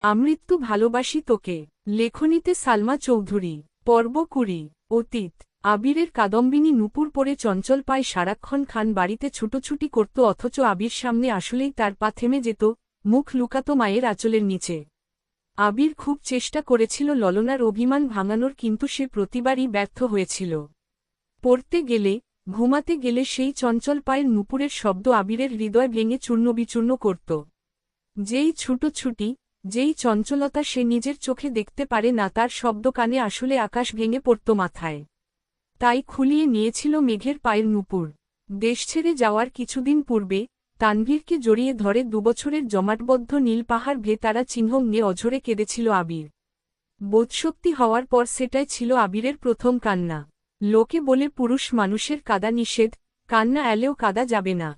আমৃত্যু ভালোবাসি তোকে। লেখনীতে সালমা চৌধুরী। পর্ব 20। অতীত। আবিরের কাদম্বিনী নূপুর পরে চঞ্চল পায়ে সারাক্ষণ খান বাড়িতে ছুটোছুটি করত, অথচ আবির সামনে আসলেই তার পা থেমে যেত, মুখ লুকাত মায়ের আঁচলের নিচে। আবির খুব চেষ্টা করেছিল ললনার অভিমান ভাঙানোর, কিন্তু সে প্রতিবারই ব্যর্থ হয়েছিল। পড়তে গেলে, ঘুমাতে গেলে সেই চঞ্চল পায়ের নূপুরের শব্দ আবিরের হৃদয় ভেঙে চূর্ণবিচূর্ণ করত। যেই ছুটোছুটি, যেই চঞ্চলতা সে নিজের চোখে দেখতে পারে না, তার শব্দ কানে আসলে আকাশ ভেঙে পড়ত মাথায়। তাই খুলিয়ে নিয়েছিল মেঘের পায়ের নূপুর। দেশ ছেড়ে যাওয়ার কিছুদিন পূর্বে তানভীরকে জড়িয়ে ধরে 2 বছরের জমাটবদ্ধ নীল পাহাড় তারা চিহ্ন নিয়ে অঝরে কেঁদেছিল আবির। বোধশক্তি হওয়ার পর সেটাই ছিল আবিরের প্রথম কান্না। লোকে বলে পুরুষ মানুষের কাঁদা নিষেধ, কান্না এলেও কাঁদা যাবে না,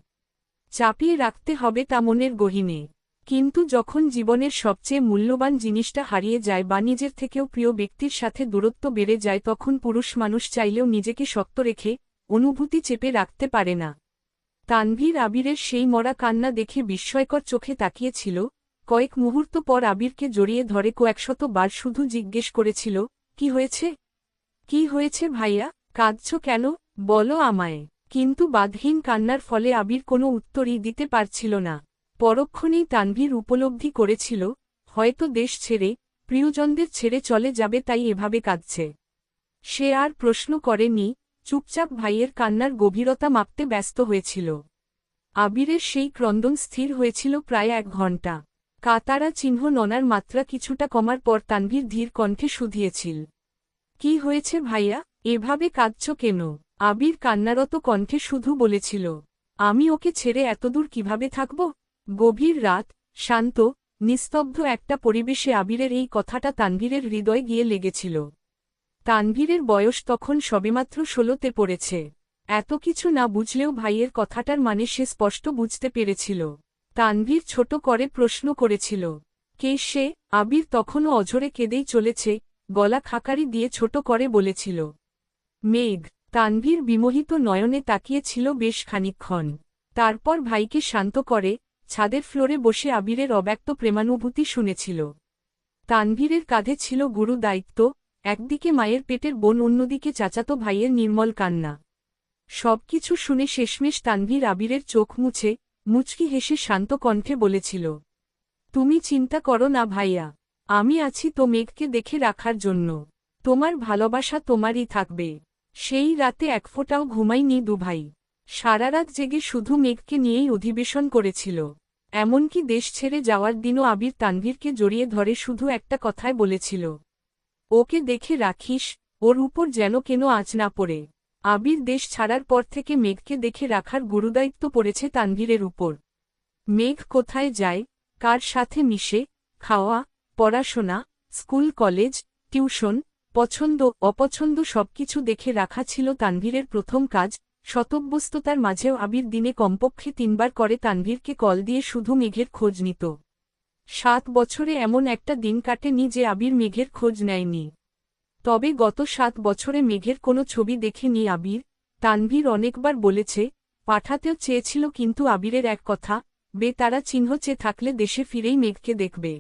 চাপিয়ে রাখতে হবে তা মনের গহীনে। কিন্তু যখন জীবনের সবচেয়ে মূল্যবান জিনিসটা হারিয়ে যায় বা নিজের থেকেও প্রিয় ব্যক্তির সাথে দূরত্ব বেড়ে যায়, তখন পুরুষ মানুষ চাইলেও নিজেকে শক্ত রেখে অনুভূতি চেপে রাখতে পারে না। তানভীর আবিরের সেই মরা কান্না দেখে বিস্ময়কর চোখে তাকিয়েছিল। কয়েক মুহূর্ত পর আবিরকে জড়িয়ে ধরে কয়েকশত বার শুধু জিজ্ঞেস করেছিল, কি হয়েছে? কি হয়েছে ভাইয়া, কাঁদছ কেন, বলো আমায়। কিন্তু বাঁধহীন কান্নার ফলে আবির কোনো উত্তরই দিতে পারছিল না। পরক্ষণেই তানভীর উপলব্ধি করেছিল, হয়তো দেশ ছেড়ে, প্রিয়জনদের ছেড়ে চলে যাবে, তাই এভাবে কাঁদছে। সে আর প্রশ্ন করেনি, চুপচাপ ভাইয়ের কান্নার গভীরতা মাপতে ব্যস্ত হয়েছিল। আবিরের সেই ক্রন্দন স্থির হয়েছিল প্রায় 1 ঘণ্টা। কাতারা চিহ্ন ননার মাত্রা কিছুটা কমার পর তানভীর ধীর কণ্ঠে শুধিয়েছিল, কি হয়েছে ভাইয়া, এভাবে কাঁদছ কেন? আবির কান্নারত কণ্ঠে শুধু বলেছিল, আমি ওকে ছেড়ে এতদূর কিভাবে থাকব? গভীর রাত, শান্ত, নিস্তব্ধ একটা পরিবেশে আবিরের এই কথাটা তানভীরের হৃদয়ে গিয়ে লেগেছিল। তানভীরের বয়স তখন সবেমাত্র 16তে পড়েছে। এত কিছু না বুঝলেও ভাইয়ের কথাটার মানে সে স্পষ্ট বুঝতে পেরেছিল। তানভীর ছোট করে প্রশ্ন করেছিল, কে সে? আবির তখনও অঝরে কেঁদেই চলেছে, গলা খাকারি দিয়ে ছোট করে বলেছিল, মেঘ। তানভীর বিমোহিত নয়নে তাকিয়েছিল বেশ খানিকক্ষণ। তারপর ভাইকে শান্ত করে ছাদের ফ্লোরে বসে আবিরের অব্যক্ত প্রেমানুভূতি শুনেছিল। তানভীরের কাঁধে ছিল গুরু দায়িত্ব, একদিকে মায়ের পেটের বোন, অন্যদিকে চাচাতো ভাইয়ের নির্মল কান্না। সবকিছু শুনে শেষমেশ তানভীর আবিরের চোখ মুছে মুচকি হেসে শান্ত কণ্ঠে বলেছিল, তুমি চিন্তা করো না ভাইয়া, আমি আছি তো মেঘকে দেখে রাখার জন্য। তোমার ভালোবাসা তোমারই থাকবে। সেই রাতে এক ফোঁটাও ঘুমায়নি দুভাই। সারারাত জেগে শুধু মেঘকে নিয়েই অধিবেশন করেছিল। এমনকি দেশ ছেড়ে যাওয়ার দিনও আবির তানভীরকে জড়িয়ে ধরে শুধু একটা কথাই বলেছিল, ওকে দেখে রাখিস, ওর উপর যেন কেন আঁচ না পড়ে। আবির দেশ ছাড়ার পর থেকে মেঘকে দেখে রাখার গুরুদায়িত্ব পড়েছে তানভীরের উপর। মেঘ কোথায় যায়, কার সাথে মিশে, খাওয়া, পড়াশোনা, স্কুল কলেজ, টিউশন, পছন্দ অপছন্দ সবকিছু দেখে রাখা ছিল তানভীরের প্রথম কাজ। শতব্যস্ততার মাঝেও আবির দিনে কমপক্ষে 3 বার করে তানভীরকে কল দিয়ে শুধু মেঘের খোঁজ নিত। 7 বছরে এমন একটা দিন কাটেনি যে আবির মেঘের খোঁজ নেয়নি। তবে গত 7 বছরে মেঘের কোনো ছবি দেখেনি আবির। তানভীর অনেকবার বলেছে, পাঠাতেও চেয়েছিল, কিন্তু আবিরের এক কথা, তারা চিহ্ন চেয়ে থাকলে দেশে ফিরেই মেঘকে দেখবে।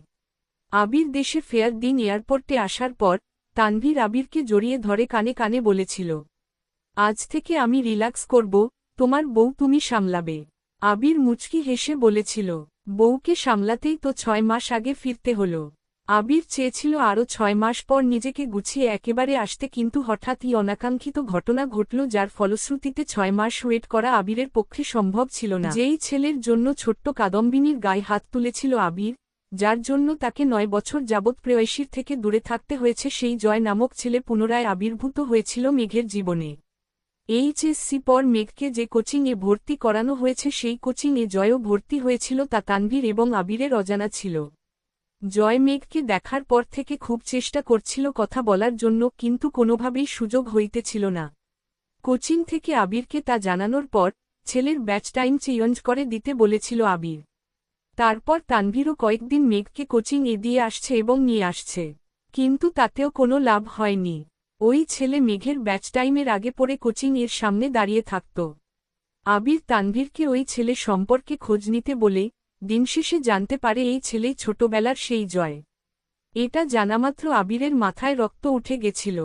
আবির দেশে ফেরার দিন এয়ারপোর্টে আসার পর তানভীর আবিরকে জড়িয়ে ধরে কানে কানে বলেছিল, আজ থেকে আমি রিল্যাক্স করব, তোমার বউ তুমি সামলাবে। আবির মুচকি হেসে বলেছিল, বউকে সামলাতেই তো 6 মাস আগে ফিরতে হলো। আবির চেয়েছিল আরও 6 মাস পর নিজেকে গুছিয়ে একেবারে আসতে, কিন্তু হঠাৎই অনাকাঙ্ক্ষিত ঘটনা ঘটল, যার ফলশ্রুতিতে 6 মাস ওয়েট করা আবিরের পক্ষে সম্ভব ছিল না। যেই ছেলের জন্য ছোট্ট কাদম্বিনীর গায়ে হাত তুলেছিল আবির, যার জন্য তাকে 9 বছর যাবৎ প্রেয়সীর থেকে দূরে থাকতে হয়েছে, সেই জয় নামক ছেলে পুনরায় আবির্ভূত হয়েছিল মেঘের জীবনে। এইচএসসি পর মেঘকে যে কোচিংয়ে ভর্তি করানো হয়েছে, সেই কোচিংয়ে জয়ও ভর্তি হয়েছিল, তা তানভীর এবং আবিরের অজানা ছিল। জয় মেঘকে দেখার পর থেকে খুব চেষ্টা করছিল কথা বলার জন্য, কিন্তু কোনোভাবেই সুযোগ হইতেছিল না। কোচিং থেকে আবিরকে তা জানানোর পর ছেলের ব্যাচ টাইম চেঞ্জ করে দিতে বলেছিল আবির। তারপর তানভীরও কয়েকদিন মেঘকে কোচিংয়ে দিয়ে আসছে এবং নিয়ে আসছে, কিন্তু তাতেও কোনো লাভ হয়নি। ওই ছেলে মেঘের ব্যাচ টাইমের আগে পড়ে কোচিং-এর সামনে দাঁড়িয়ে থাকত। আবির তানভীরকে ওই ছেলে সম্পর্কে খোঁজ নিতে বলে দিনশেষে জানতে পারে এই ছেলেই ছোটবেলার সেই জয়। এটা জানামাত্র আবিরের মাথায় রক্ত উঠে গেছিল।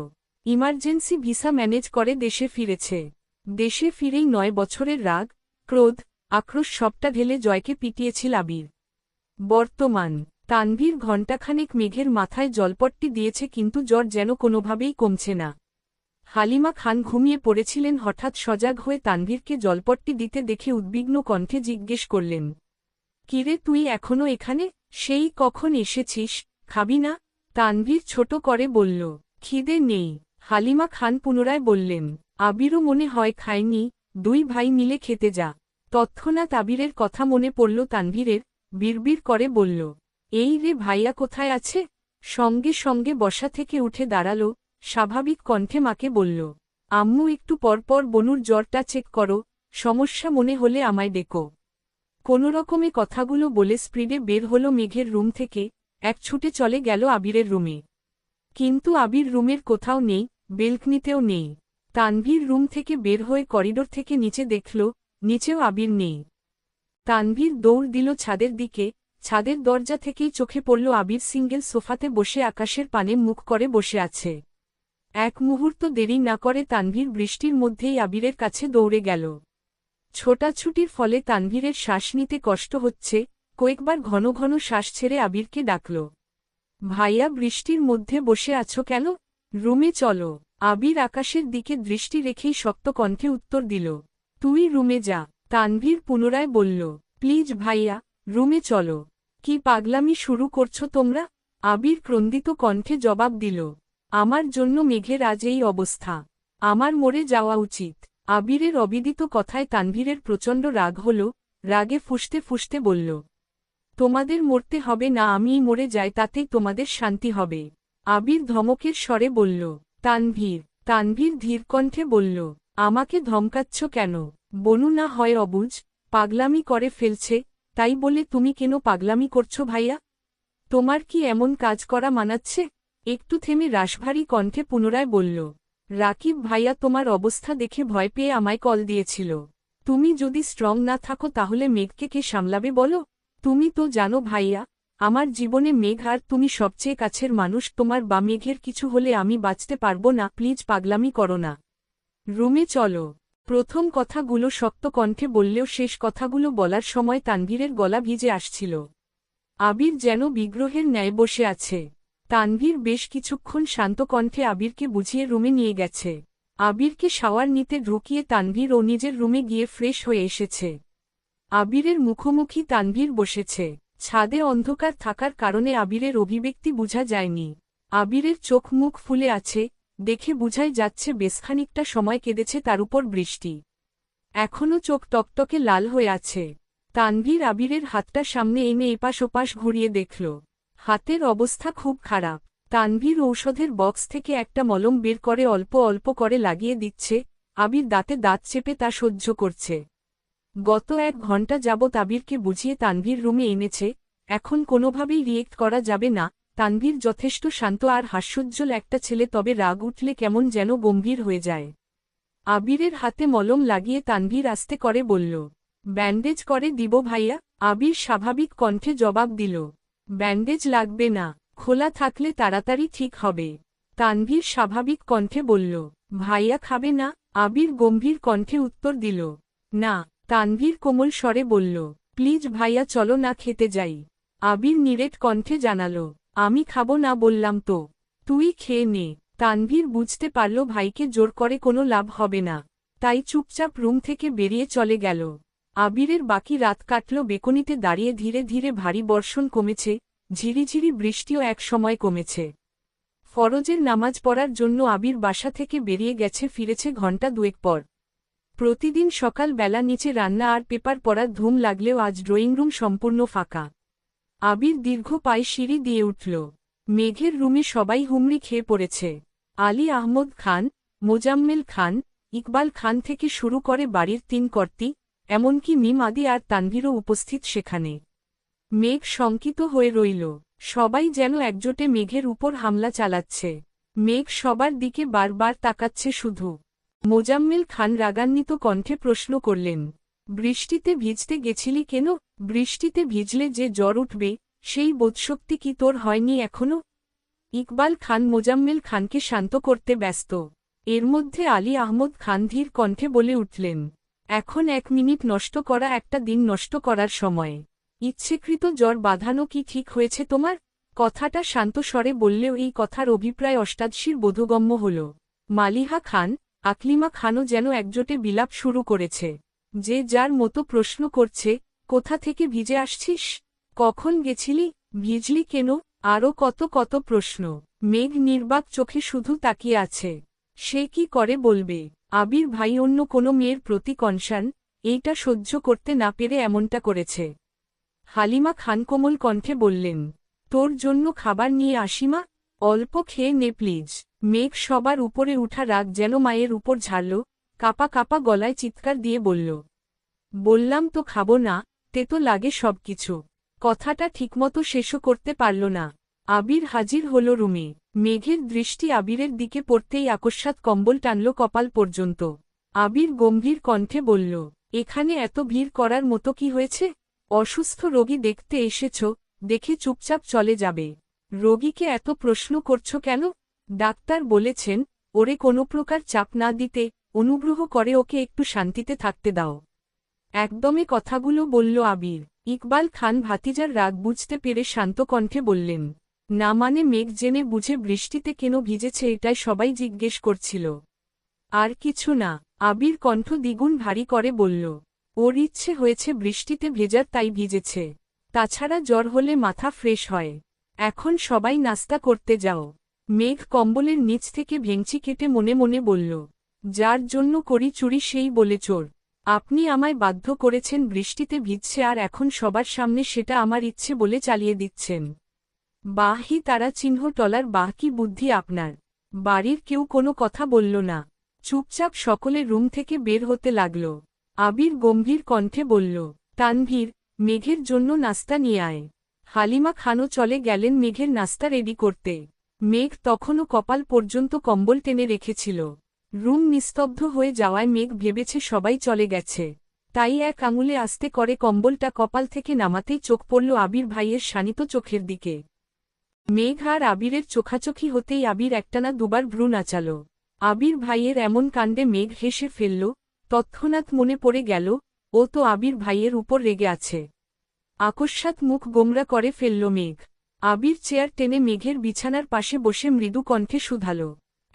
ইমার্জেন্সি ভিসা ম্যানেজ করে দেশে ফিরেছে। দেশে ফিরেই 9 বছরের রাগ, ক্রোধ, আক্রোশ সবটা ঢেলে জয়কে পিটিয়েছিল আবির। বর্তমান তানভীর ঘণ্টাখানেক মেঘের মাথায় জলপট্টি দিয়েছে, কিন্তু জ্বর যেন কোনোভাবেই কমছে না। হালিমা খান ঘুমিয়ে পড়েছিলেন, হঠাৎ সজাগ হয়ে তানভীরকে জলপট্টি দিতে দেখে উদ্বিগ্ন কণ্ঠে জিজ্ঞেস করলেন, কিরে তুই এখনো এখানে? সেই কখন এসেছিস, খাবি না? তানভীর ছোট করে বলল, খিদে নেই। হালিমা খান পুনরায় বললেন, আবিরও মনে হয় খায়নি, 2 ভাই মিলে খেতে যা। তৎক্ষণাৎ আবিরের কথা মনে পড়ল তানভীরের, বিড়বিড় করে বলল, এই রে ভাইয়া কোথায় আছে? সঙ্গে সঙ্গে বসা থেকে উঠে দাঁড়াল, স্বাভাবিক কণ্ঠে মাকে বলল, আম্মু একটু পরপর বনুর জ্বরটা চেক করো, সমস্যা মনে হলে আমায় ডেকো। কোনোরকমে কথাগুলো বলে স্পিডে বের হল মেঘের রুম থেকে, এক ছুটে চলে গেল আবিরের রুমে। কিন্তু আবির রুমের কোথাও নেই, বেলকনিতেও নেই। তানভীর রুম থেকে বের হয়ে করিডোর থেকে নিচে দেখল, নিচেও আবির নেই। তানভীর দৌড় দিল ছাদের দিকে, ছাদের দরজা থেকেই চোখে পড়ল আবির সিঙ্গেল সোফাতে বসে আকাশের পানে মুখ করে বসে আছে। এক মুহূর্ত দেরি না করে তানভীর বৃষ্টির মধ্যেই আবিরের কাছে দৌড়ে গেল। ছোটাছুটির ফলে তানভীরের শ্বাস নিতে কষ্ট হচ্ছে, কয়েকবার ঘন ঘন শ্বাস ছেড়ে আবিরকে ডাকল, ভাইয়া বৃষ্টির মধ্যে বসে আছো কেন? রুমে চলো। আবির আকাশের দিকে দৃষ্টি রেখেই শক্ত কণ্ঠে উত্তর দিল, তুই রুমে যা। তানভীর পুনরায় বলল, প্লিজ ভাইয়া, রুমে চলো। কি পাগলামি শুরু করছো তোমরা? আবির ক্রন্দিত কণ্ঠে জবাব দিল, আমার জন্য মেঘের আজ এই অবস্থা। আমার মরে যাওয়া উচিত। আবিরের অবিদিত কথায় তানভীরের প্রচণ্ড রাগ হল, রাগে ফুঁসতে ফুঁসতে বলল, তোমাদের মরতে হবে না, আমিই মরে যাই, তাতেই তোমাদের শান্তি হবে। আবির ধমকের স্বরে বলল, তানভীর। তানভীর ধীরকণ্ঠে বলল, আমাকে ধমকাচ্ছ কেন? বনু না হয় অবুঝ, পাগলামি করে ফেলছে, তাই বলে তুমি কেন পাগলামি করছো ভাইয়া? তোমার কি এমন কাজ করা মানাচ্ছে? একটু থেমে রাশভারী কণ্ঠে পুনরায় বলল, রাকিব ভাইয়া তোমার অবস্থা দেখে ভয় পেয়ে আমায় কল দিয়েছিল। তুমি যদি স্ট্রং না থাকো তাহলে মেঘকে কে সামলাবে বলো? তুমি তো জানো ভাইয়া, আমার জীবনে মেঘ আর তুমি সবচেয়ে কাছের মানুষ, তোমার বা মেঘের কিছু হলে আমি বাঁচতে পারবো না, প্লিজ পাগলামি করো না। রুমে চলো। প্রথম কথাগুলো শক্ত কণ্ঠে বললেও শেষ কথাগুলো বলার সময় তানভীরের গলা ভিজে আসছিল। আবির যেন বিগ্রহের ন্যায় বসে আছে। তানভীর বেশ কিছুক্ষণ শান্ত কণ্ঠে আবিরকে বুঝিয়ে রুমে নিয়ে গেছে। আবিরকে শাওয়ার নিতে ঢুকিয়ে তানভীর ও নিজের রুমে গিয়ে ফ্রেশ হয়ে এসেছে। আবিরের মুখোমুখি তানভীর বসেছে। ছাদে অন্ধকার থাকার কারণে আবিরের অভিব্যক্তি বোঝা যায়নি। আবিরের চোখ মুখ ফুলে আছে, দেখে বুঝাই যাচ্ছে বেশ খানিকটা সময় কেঁদেছে, তার উপর বৃষ্টি। এখনও চোখ টকটকে লাল হয়ে আছে। তানভীর আবিরের হাতটা সামনে এনে এপাশ ওপাশ ঘুরিয়ে দেখল। হাতের অবস্থা খুব খারাপ। তানভীর ঔষধের বক্স থেকে একটা মলম বের করে অল্প অল্প করে লাগিয়ে দিচ্ছে। আবির দাঁতে দাঁত চেপে তা সহ্য করছে। গত 1 ঘণ্টা যাবৎ আবিরকে বুঝিয়ে তানভীর রুমে এনেছে, এখন কোনোভাবেই রিয়েক্ট করা যাবে না। তানভীর যথেষ্ট শান্ত আর হাস্যোজ্জ্বল একটা ছেলে, তবে রাগ উঠলে কেমন যেন গম্ভীর হয়ে যায়। আবিরের হাতে মলম লাগিয়ে তানভীর আস্তে করে বলল, ব্যান্ডেজ করে দিব ভাইয়া? আবির স্বাভাবিক কণ্ঠে জবাব দিল, ব্যান্ডেজ লাগবে না, খোলা থাকলে তাড়াতাড়ি ঠিক হবে। তানভীর স্বাভাবিক কণ্ঠে বলল, ভাইয়া খাবে না? আবির গম্ভীর কণ্ঠে উত্তর দিল, না। তানভীর কোমল স্বরে বলল, প্লিজ ভাইয়া চলো না, খেতে যাই। আবির নিরেট কণ্ঠে জানালো, আমি খাবো না বললাম তো, তুই খেয়ে নে। তানভীর বুঝতে পারল ভাইকে জোর করে কোনো লাভ হবে না, তাই চুপচাপ রুম থেকে বেরিয়ে চলে গেল। আবিরের বাকি রাত কাটল বেকনিতে দাঁড়িয়ে। ধীরে ধীরে ভারী বর্ষণ কমেছে, ঝিরিঝিরি বৃষ্টিও এক সময় কমেছে। ফরজের নামাজ পড়ার জন্য আবির বাসা থেকে বেরিয়ে গেছে, ফিরেছে ঘণ্টা 2 পর। প্রতিদিন সকাল বেলা নিচে রান্না আর পেপার পড়ার ধুম লাগলেও আজ ড্রয়িং রুম সম্পূর্ণ ফাঁকা। আবির দীর্ঘ পায়ে সিঁড়ি দিয়ে উঠল। মেঘের রুমে সবাই হুমড়ি খেয়ে পড়েছে। আলী আহমদ খান, মোজাম্মেল খান, ইকবাল খান থেকে শুরু করে বাড়ির 3 কর্তি, এমনকি মিম আদি আর তানভীরও উপস্থিত সেখানে। মেঘ শঙ্কিত হয়ে রইল। সবাই যেন একজোটে মেঘের উপর হামলা চালাচ্ছে। মেঘ সবার দিকে বারবার তাকাচ্ছে শুধু। মোজাম্মেল খান রাগান্বিত কণ্ঠে প্রশ্ন করলেন, বৃষ্টিতে ভিজতে গেছিলি কেন? বৃষ্টিতে ভিজলে যে জ্বর উঠবে, সেই বোধশক্তি কি তোর হয়নি এখনো? ইকবাল খান মোজাম্মেল খানকে শান্ত করতে ব্যস্ত। এর মধ্যে আলী আহমদ খান ধীর কণ্ঠে বলে উঠলেন, এখন 1 মিনিট নষ্ট করা একটা দিন নষ্ট করার সময়। ইচ্ছেকৃত জ্বর বাঁধানো কি ঠিক হয়েছে তোমার? কথাটা শান্ত স্বরে বললেও এই কথার অভিপ্রায় অষ্টাদশীর বোধগম্য হল। মালিহা খান, আকলিমা খানও যেন একজোটে বিলাপ শুরু করেছে। যে যার মতো প্রশ্ন করছে, কোথা থেকে ভিজে আসছিস? কখন গেছিলি? ভিজলি কেন? আরও কত কত প্রশ্ন। মেঘ নির্বাক চোখে শুধু তাকিয়ে আছে। সে কি করে বলবে আবির ভাই অন্য কোনো মেয়ের প্রতি কনসার্ন, এইটা সহ্য করতে না পেরে এমনটা করেছে। হালিমা খান কোমল কণ্ঠে বললেন, তোর জন্য খাবার নিয়ে আসিমা, অল্প খেয়ে নে প্লিজ। মেঘ সবার উপরে উঠা রাগ যেন মায়ের উপর ঝাড়ল, কাপা কাপা গলায় চিৎকার দিয়ে বলল, বললাম তো খাবো না, তেতো লাগে সবকিছু। কথাটা ঠিকমতো শেষও করতে পারল না। আবির হাজির হল রুমে। মেঘের দৃষ্টি আবিরের দিকে পড়তেই আকস্মাৎ কম্বল টানল কপাল পর্যন্ত। আবির গম্ভীর কণ্ঠে বলল, এখানে এত ভিড় করার মতো কি হয়েছে? অসুস্থ রোগী দেখতে এসেছ, দেখে চুপচাপ চলে যাবে। রোগীকে এত প্রশ্ন করছ কেন? ডাক্তার বলেছেন, ওরে কোনো প্রকার চাপ না দিতে, অনুগ্রহ করে ওকে একটু শান্তিতে থাকতে দাও। একদমে কথাগুলো বলল আবির। ইকবাল খান ভাতিজার রাগ বুঝতে পেরে শান্ত কণ্ঠে বললেন, না মানে মেঘ জেনে বুঝে বৃষ্টিতে কেন ভিজেছে এটাই সবাই জিজ্ঞেস করছিল। আর কিছু না। আবির কণ্ঠ দ্বিগুণ ভারী করে বলল, ওর ইচ্ছে হয়েছে বৃষ্টিতে ভেজার তাই ভিজেছে। তাছাড়া জ্বর হলে মাথা ফ্রেশ হয়। এখন সবাই নাস্তা করতে যাও। মেঘ কম্বলের নিচ থেকে ভেঙচি কেটে মনে মনে বলল, যার জন্য করি চুরি সেই বলে চোর। আপনি আমায় বাধ্য করেছেন বৃষ্টিতে ভিজছে আর এখন সবার সামনে সেটা আমার ইচ্ছে বলে চালিয়ে দিচ্ছেন। বাহি তারা চিহ্ন টলার বাহ কি বুদ্ধি আপনার। বাড়ির কেউ কোনো কথা বলল না। চুপচাপ সকলে রুম থেকে বের হতে লাগল। আবির গম্ভীর কণ্ঠে বলল, তানভীর, মেঘের জন্য নাস্তা নিয়ে আয়। হালিমা খানও চলে গেলেন মেঘের নাস্তা রেডি করতে। মেঘ তখনও কপাল পর্যন্ত কম্বল টেনে রেখেছিল। রুম নিস্তব্ধ হয়ে যাওয়ায় মেঘ ভেবেছে সবাই চলে গেছে। তাই এক আঙুলে আস্তে করে কম্বলটা কপাল থেকে নামাতেই চোখ পড়ল আবির ভাইয়ের শানিত চোখের দিকে। মেঘ আর আবিরের চোখাচোখি হতেই আবির একটানা দুবার ভ্রু নাচাল। আবির ভাইয়ের এমন কাণ্ডে মেঘ হেসে ফেলল। তৎক্ষণাৎ মনে পড়ে গেল, ও তো আবির ভাইয়ের উপর রেগে আছে। আকস্মাৎ মুখ গোমরা করে ফেলল মেঘ। আবির চেয়ার টেনে মেঘের বিছানার পাশে বসে মৃদু কণ্ঠে শুধাল,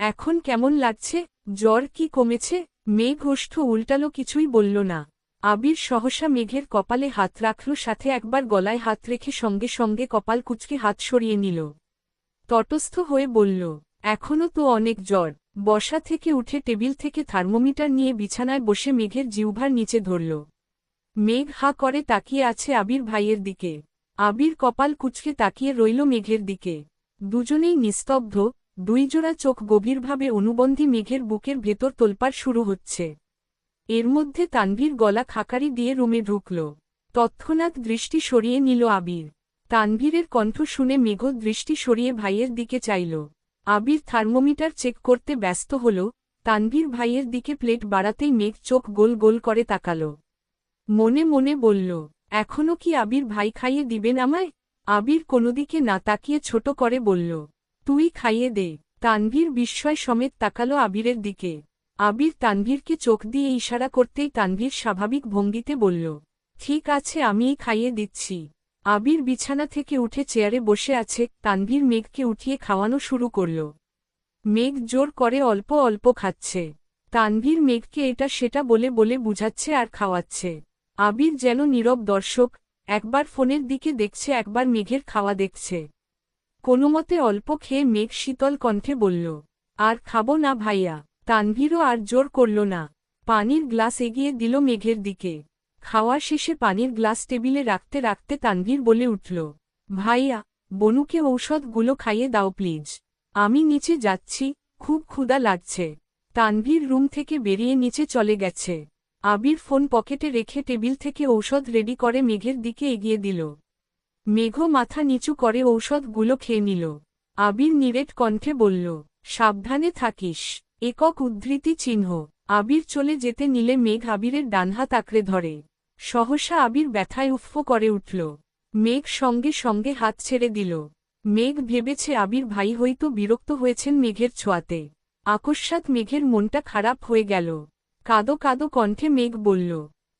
এখন কেমন লাগছে? জ্বর কি কমেছে? মেঘ ওষ্ঠ উল্টালো, কিছুই বলল না। আবির সহসা মেঘের কপালে হাত রাখল, সাথে একবার গলায় হাত রেখে সঙ্গে সঙ্গে কপাল কুঁচকে হাত সরিয়ে নিল। তটস্থ হয়ে বলল, এখনও তো অনেক জ্বর। বসা থেকে উঠে টেবিল থেকে থার্মোমিটার নিয়ে বিছানায় বসে মেঘের জিহ্বার নিচে ধরল। মেঘ হা করে তাকিয়ে আছে আবির ভাইয়ের দিকে। আবির কপাল কুঁচকে তাকিয়ে রইল মেঘের দিকে। দুজনেই নিস্তব্ধ, দুই জোড়া চোখ গভীরভাবে অনুবন্ধী। মেঘের বুকের ভেতর তোলপাড় শুরু হচ্ছে। এর মধ্যে তানভীর গলা খাকারি দিয়ে রুমে ঢুকল। তৎক্ষণাৎ দৃষ্টি সরিয়ে নিল আবির। তানভীরের কণ্ঠ শুনে মেঘ দৃষ্টি সরিয়ে ভাইয়ের দিকে চাইল। আবির থার্মোমিটার চেক করতে ব্যস্ত হল। তানভীর ভাইয়ের দিকে প্লেট বাড়াতেই মেঘ চোখ গোল গোল করে তাকাল। মনে মনে বলল, এখনও কি আবির ভাই খাইয়ে দিবেন আমায়? আবির কোনোদিকে না তাকিয়ে ছোট করে বলল, তুই খাইয়ে দে। তানভীর বিস্ময় সমেত তাকাল আবিরের দিকে। আবির তানভীরকে চোখ দিয়ে ইশারা করতেই তানভীর স্বাভাবিক ভঙ্গিতে বলল, ঠিক আছে আমিই খাইয়ে দিচ্ছি। আবির বিছানা থেকে উঠে চেয়ারে বসে আছে। তানভীর মেঘকে উঠিয়ে খাওয়ানো শুরু করল। মেঘ জোর করে অল্প অল্প খাচ্ছে। তানভীর মেঘকে এটা সেটা বলে বলে বুঝাচ্ছে আর খাওয়াচ্ছে। আবির যেন নীরব দর্শক, একবার ফোনের দিকে দেখছে, একবার মেঘের খাওয়া দেখছে। কোনোমতে অল্প খেয়ে মেঘ শীতল কণ্ঠে বলল, আর খাবো না ভাইয়া। তানভীরও আর জোর করল না। পানির গ্লাস এগিয়ে দিল মেঘের দিকে। খাওয়া শেষে পানির গ্লাস টেবিলে রাখতে রাখতে তানভীর বলে উঠল, ভাইয়া, বনুকে ঔষধগুলো খাইয়ে দাও প্লিজ। আমি নিচে যাচ্ছি, খুব ক্ষুধা লাগছে। তানভীর রুম থেকে বেরিয়ে নিচে চলে গেছে। আবির ফোন পকেটে রেখে টেবিল থেকে ঔষধ রেডি করে মেঘের দিকে এগিয়ে দিল। মেঘ মাথা নিচু করে ঔষধগুলো খেয়ে নিল। আবির নিরেট কণ্ঠে বলল, সাবধানে থাকিস। একক উদ্ধৃতি চিহ্ন। আবির চলে যেতে নিলে মেঘ আবিরের ডানহাত আঁকড়ে ধরে। সহসা আবির ব্যথায় উফফো করে উঠল। মেঘ সঙ্গে সঙ্গে হাত ছেড়ে দিল। মেঘ ভেবেছে আবির ভাই হয়তো বিরক্ত হয়েছেন মেঘের ছোঁয়াতে। আকস্মাৎ মেঘের মনটা খারাপ হয়ে গেল। কাঁদো কাঁদো কণ্ঠে মেঘ বলল,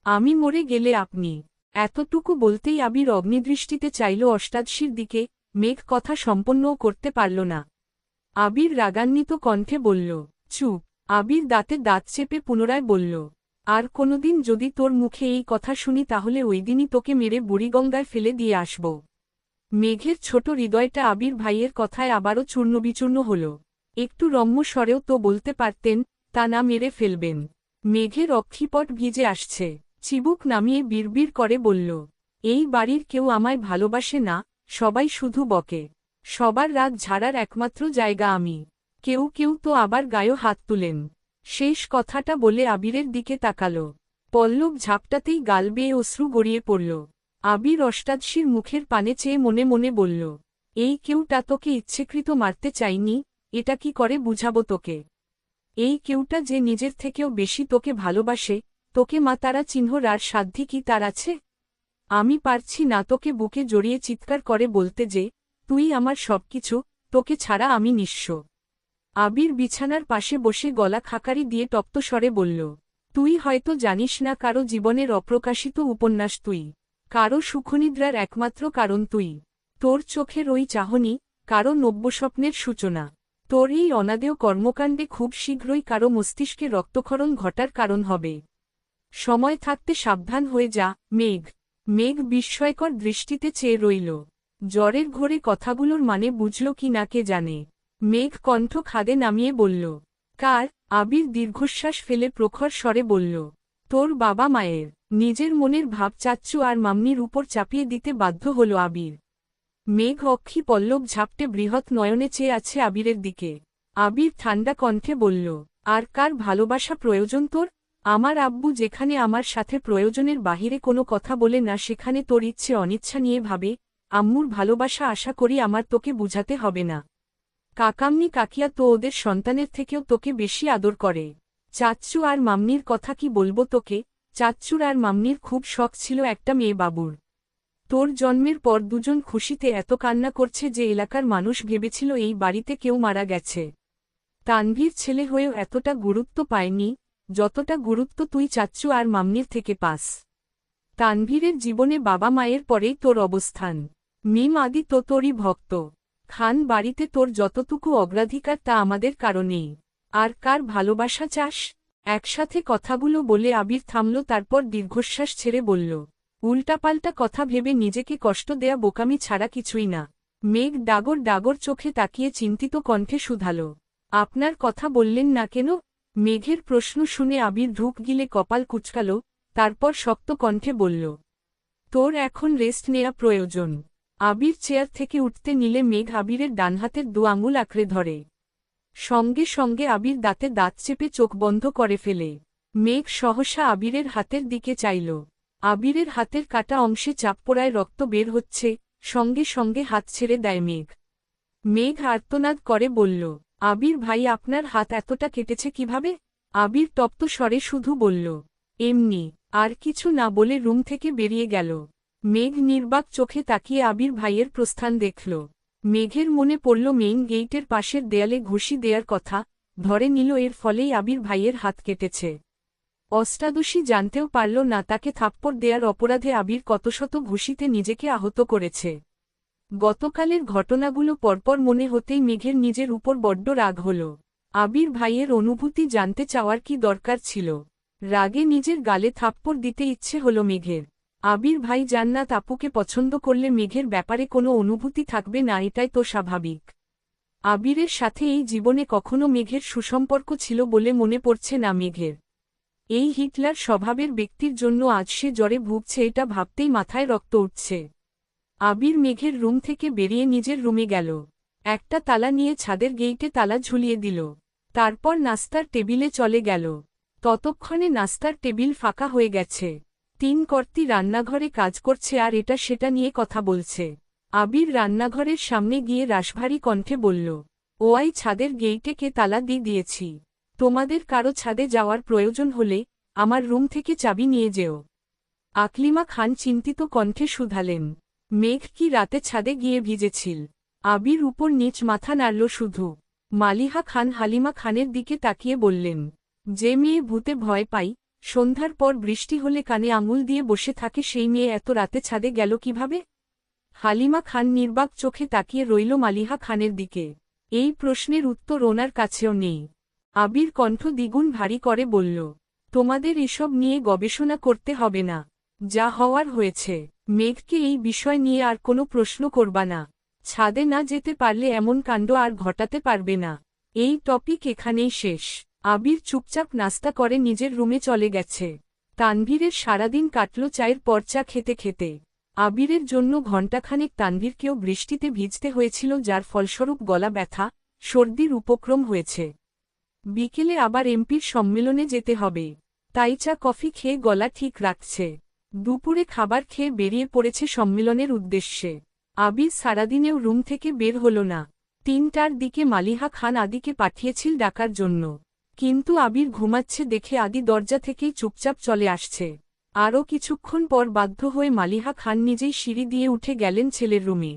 আমি মরে গেলে আপনি। এতটুকু বলতেই আবির অগ্নিদৃষ্টিতে চাইল অষ্টাদশীর দিকে। মেঘ কথা সম্পন্নও করতে পারল না। আবির রাগান্বিত কণ্ঠে বলল, চুপ। আবির দাঁতে দাঁত চেপে পুনরায় বলল, আর কোনোদিন যদি তোর মুখে এই কথা শুনি তাহলে ওই দিনই তোকে মেরে বুড়িগঙ্গায় ফেলে দিয়ে আসব। মেঘের ছোট হৃদয়টা আবির ভাইয়ের কথায় আবারও চূর্ণবিচূর্ণ হল। একটু রম্য স্বরেও তো বলতে পারতেন, তা না মেরে ফেলবেন। মেঘের অক্ষিপট ভিজে আসছে। চিবুক নামিয়ে বিড়বিড় করে বলল, এই বাড়ির কেউ আমায় ভালোবাসে না, সবাই শুধু বকে। সবার রাত ঝাড়ার একমাত্র জায়গা আমি। কেউ কেউ তো আবার গায়ে হাত তুলেন। শেষ কথাটা বলে আবিরের দিকে তাকাল। পল্লব ঝাপটাতেই গাল বেয়ে অশ্রু গড়িয়ে পড়ল। আবির অষ্টাদশীর মুখের পানে চেয়ে মনে মনে বলল, এই কেউটা তোকে ইচ্ছেকৃত মারতে চাইনি, এটা কি করে বুঝাবো তোকে? এই কেউটা যে নিজের থেকেও বেশি তোকে ভালোবাসে, তোকে মা তারা চিহ্নর আর সাধ্যি কি তার আছে? আমি পারছি না তোকে বুকে জড়িয়ে চিৎকার করে বলতে যে, তুই আমার সবকিছু, তোকে ছাড়া আমি নিঃস্ব। আবির বিছানার পাশে বসে গলা খাকারি দিয়ে তপ্ত স্বরে বলল, তুই হয়তো জানিস না কারো জীবনের অপ্রকাশিত উপন্যাস তুই। কারো সুখনিদ্রার একমাত্র কারণ তুই। তোর চোখের ওই চাহনি, কারো নব্যস্বপ্নের সূচনা। তোর এই অনাদেয় কর্মকাণ্ডে খুব শীঘ্রই কারো মস্তিষ্কে রক্তক্ষরণ ঘটার কারণ হবে। সময় থাকতে সাবধান হয়ে যা, মেঘ। মেঘ বিস্ময়কর দৃষ্টিতে চেয়ে রইল। জ্বরের ঘোরে কথাগুলোর মানে বুঝল কি না কে জানে। মেঘ কণ্ঠ খাদে নামিয়ে বলল, কার? আবির দীর্ঘশ্বাস ফেলে প্রখর স্বরে বলল, তোর বাবা মায়ের। নিজের মনের ভাব চাচ্চু আর মাম্মির উপর চাপিয়ে দিতে বাধ্য হল আবির। মেঘ অক্ষি পল্লব ঝাপটে বৃহৎ নয়নে চেয়ে আছে আবিরের দিকে। আবির ঠান্ডা কণ্ঠে বলল, আর কার ভালোবাসা প্রয়োজন তোর? আমার আব্বু যেখানে আমার সাথে প্রয়োজনের বাহিরে কোনো কথা বলে না সেখানে তোর ইচ্ছে অনিচ্ছা নিয়ে ভাবে। আম্মুর ভালোবাসা আশা করি আমার তোকে বুঝাতে হবে না। কাকাম্নি কাকিয়া তো ওদের সন্তানের থেকেও তোকে বেশি আদর করে। চাচ্চু আর মাম্মির কথা কি বলবো তোকে? চাচ্চুর আর মাম্মির খুব শখ ছিল একটা মেয়ে বাবুর। তোর জন্মের পর দুজন খুশিতে এত কান্না করছে যে এলাকার মানুষ ভেবেছিল এই বাড়িতে কেউ মারা গেছে। তানভীর ছেলে হয়েও এতটা গুরুত্ব পায়নি, যতটা গুরুত্ব তুই চাচ্চু আর মাম্মির থেকে পাস। তানভীরের জীবনে বাবা মায়ের পরেই তোর অবস্থান। মিম আদি তো তোরই ভক্ত। খান বাড়িতে তোর যতটুকু অগ্রাধিকার তা আমাদের কারণেই। আর কার ভালোবাসা চাস? একসাথে কথাগুলো বলে আবির থামল, তারপর দীর্ঘশ্বাস ছেড়ে বলল, উল্টাপাল্টা কথা ভেবে নিজেকে কষ্ট দেয়া বোকামি ছাড়া কিছুই না। মেঘ ডাগর ডাগর চোখে তাকিয়ে চিন্তিত কণ্ঠে শুধাল, আপনার কথা বললেন না কেন? মেঘের প্রশ্ন শুনে আবির ঢুক গিলে কপাল কুঁচকাল, তারপর শক্ত কণ্ঠে বলল, তোর এখন রেস্ট নেয়া প্রয়োজন। আবির চেয়ার থেকে উঠতে নিলে মেঘ আবিরের ডানহাতের দু আঙুল আঁকড়ে ধরে। সঙ্গে সঙ্গে আবির দাঁতে দাঁত চেপে চোখ বন্ধ করে ফেলে। মেঘ সহসা আবিরের হাতের দিকে চাইল। আবিরের হাতের কাটা অংশে চাপ পড়ায় রক্ত বের হচ্ছে, সঙ্গে সঙ্গে হাত ছেড়ে দেয় মেঘ। মেঘ আর্তনাদ করে বলল, আবির ভাই আপনার হাত এতটা কেটেছে কিভাবে? আবির তপ্ত স্বরে শুধু বলল, এমনি। আর কিছু না বলে রুম থেকে বেরিয়ে গেল। মেঘ নির্বাক চোখে তাকিয়ে আবির ভাইয়ের প্রস্থান দেখল। মেঘের মনে পড়ল মেইন গেইটের পাশের দেয়ালে ঘুষি দেয়ার কথা, ধরে নিল এর ফলেই আবির ভাইয়ের হাত কেটেছে। অষ্টাদশী জানতেও পারল না তাকে থাপ্পড় দেয়ার অপরাধে আবির কতশত ঘুষিতে নিজেকে আহত করেছে। গতকালের ঘটনাগুলো পরপর মনে হতেই মেঘের নিজের উপর বড্ড রাগ হল। আবির ভাইয়ের অনুভূতি জানতে চাওয়ার কি দরকার ছিল? রাগে নিজের গালে থাপ্পড় দিতে ইচ্ছে হল মেঘের। আবির ভাই জান্নাত আপুকে পছন্দ করলে মেঘের ব্যাপারে কোনো অনুভূতি থাকবে না, এটাই তো স্বাভাবিক। আবিরের সাথে এই জীবনে কখনো মেঘের সুসম্পর্ক ছিল বলে মনে পড়ছে না মেঘের। এই হিটলার স্বভাবের ব্যক্তির জন্য আজ সে জ্বরে ভুগছে, এটা ভাবতেই মাথায় রক্ত উঠছে। আবির মেঘের রুম থেকে বেরিয়ে নিজের রুমে গেল। একটা তালা নিয়ে ছাদের গেইটে তালা ঝুলিয়ে দিল। তারপর নাস্তার টেবিলে চলে গেল। ততক্ষণে নাস্তার টেবিল ফাঁকা হয়ে গেছে। 3 কর্তি রান্নাঘরে কাজ করছে আর এটা সেটা নিয়ে কথা বলছে। আবির রান্নাঘরের সামনে গিয়ে রাশভারী কণ্ঠে বলল, ওয়াই ছাদের গেইটে কে তালা দিয়েছি। তোমাদের কারো ছাদে যাওয়ার প্রয়োজন হলে আমার রুম থেকে চাবি নিয়ে যেও। আকলিমা খান চিন্তিত কণ্ঠে শুধালেন, মেঘ কি রাতে ছাদে গিয়ে ভিজেছিল? আবির উপর নিচ মাথা নাড়ল শুধু। মালিহা খান হালিমা খানের দিকে তাকিয়ে বললেন, যে মেয়ে ভূতে ভয় পাই, সন্ধ্যার পর বৃষ্টি হলে কানে আঙুল দিয়ে বসে থাকে, সেই মেয়ে এত রাতে ছাদে গেল কিভাবে? হালিমা খান নির্বাক চোখে তাকিয়ে রইল মালিহা খানের দিকে। এই প্রশ্নের উত্তর ওনার কাছেও নেই। আবির কণ্ঠ দ্বিগুণ ভারী করে বলল, তোমাদের এসব নিয়ে গবেষণা করতে হবে না। যা হওয়ার হয়েছে। মেঘকে এই বিষয় নিয়ে আর কোনো প্রশ্ন করবা না। ছাদে না যেতে পারলে এমন কাণ্ড আর ঘটাতে পারবে না। এই টপিক এখানেই শেষ। আবির চুপচাপ নাস্তা করে নিজের রুমে চলে গেছে। তানভীরের সারাদিন কাটল চায়ের পর চা খেতে খেতে। আবিরের জন্য ঘণ্টাখানেক তানভীরকেও বৃষ্টিতে ভিজতে হয়েছিল, যার ফলস্বরূপ গলা ব্যথা, সর্দির উপক্রম হয়েছে। বিকেলে আবার এমপির সম্মেলনে যেতে হবে, তাই চা কফি খেয়ে গলা ঠিক রাখছে। দুপুরে খাবার খেয়ে বেরিয়ে পড়েছে সম্মেলনের উদ্দেশ্যে। আবির সারাদিনেও রুম থেকে বের হল না। ৩টার দিকে মালিহা খান আদিকে পাঠিয়েছিল ডাকার জন্য, কিন্তু আবির ঘুমাচ্ছে দেখে আদি দরজা থেকেই চুপচাপ চলে আসছে। আরও কিছুক্ষণ পর বাধ্য হয়ে মালিহা খান নিজেই সিঁড়ি দিয়ে উঠে গেলেন ছেলের রুমে।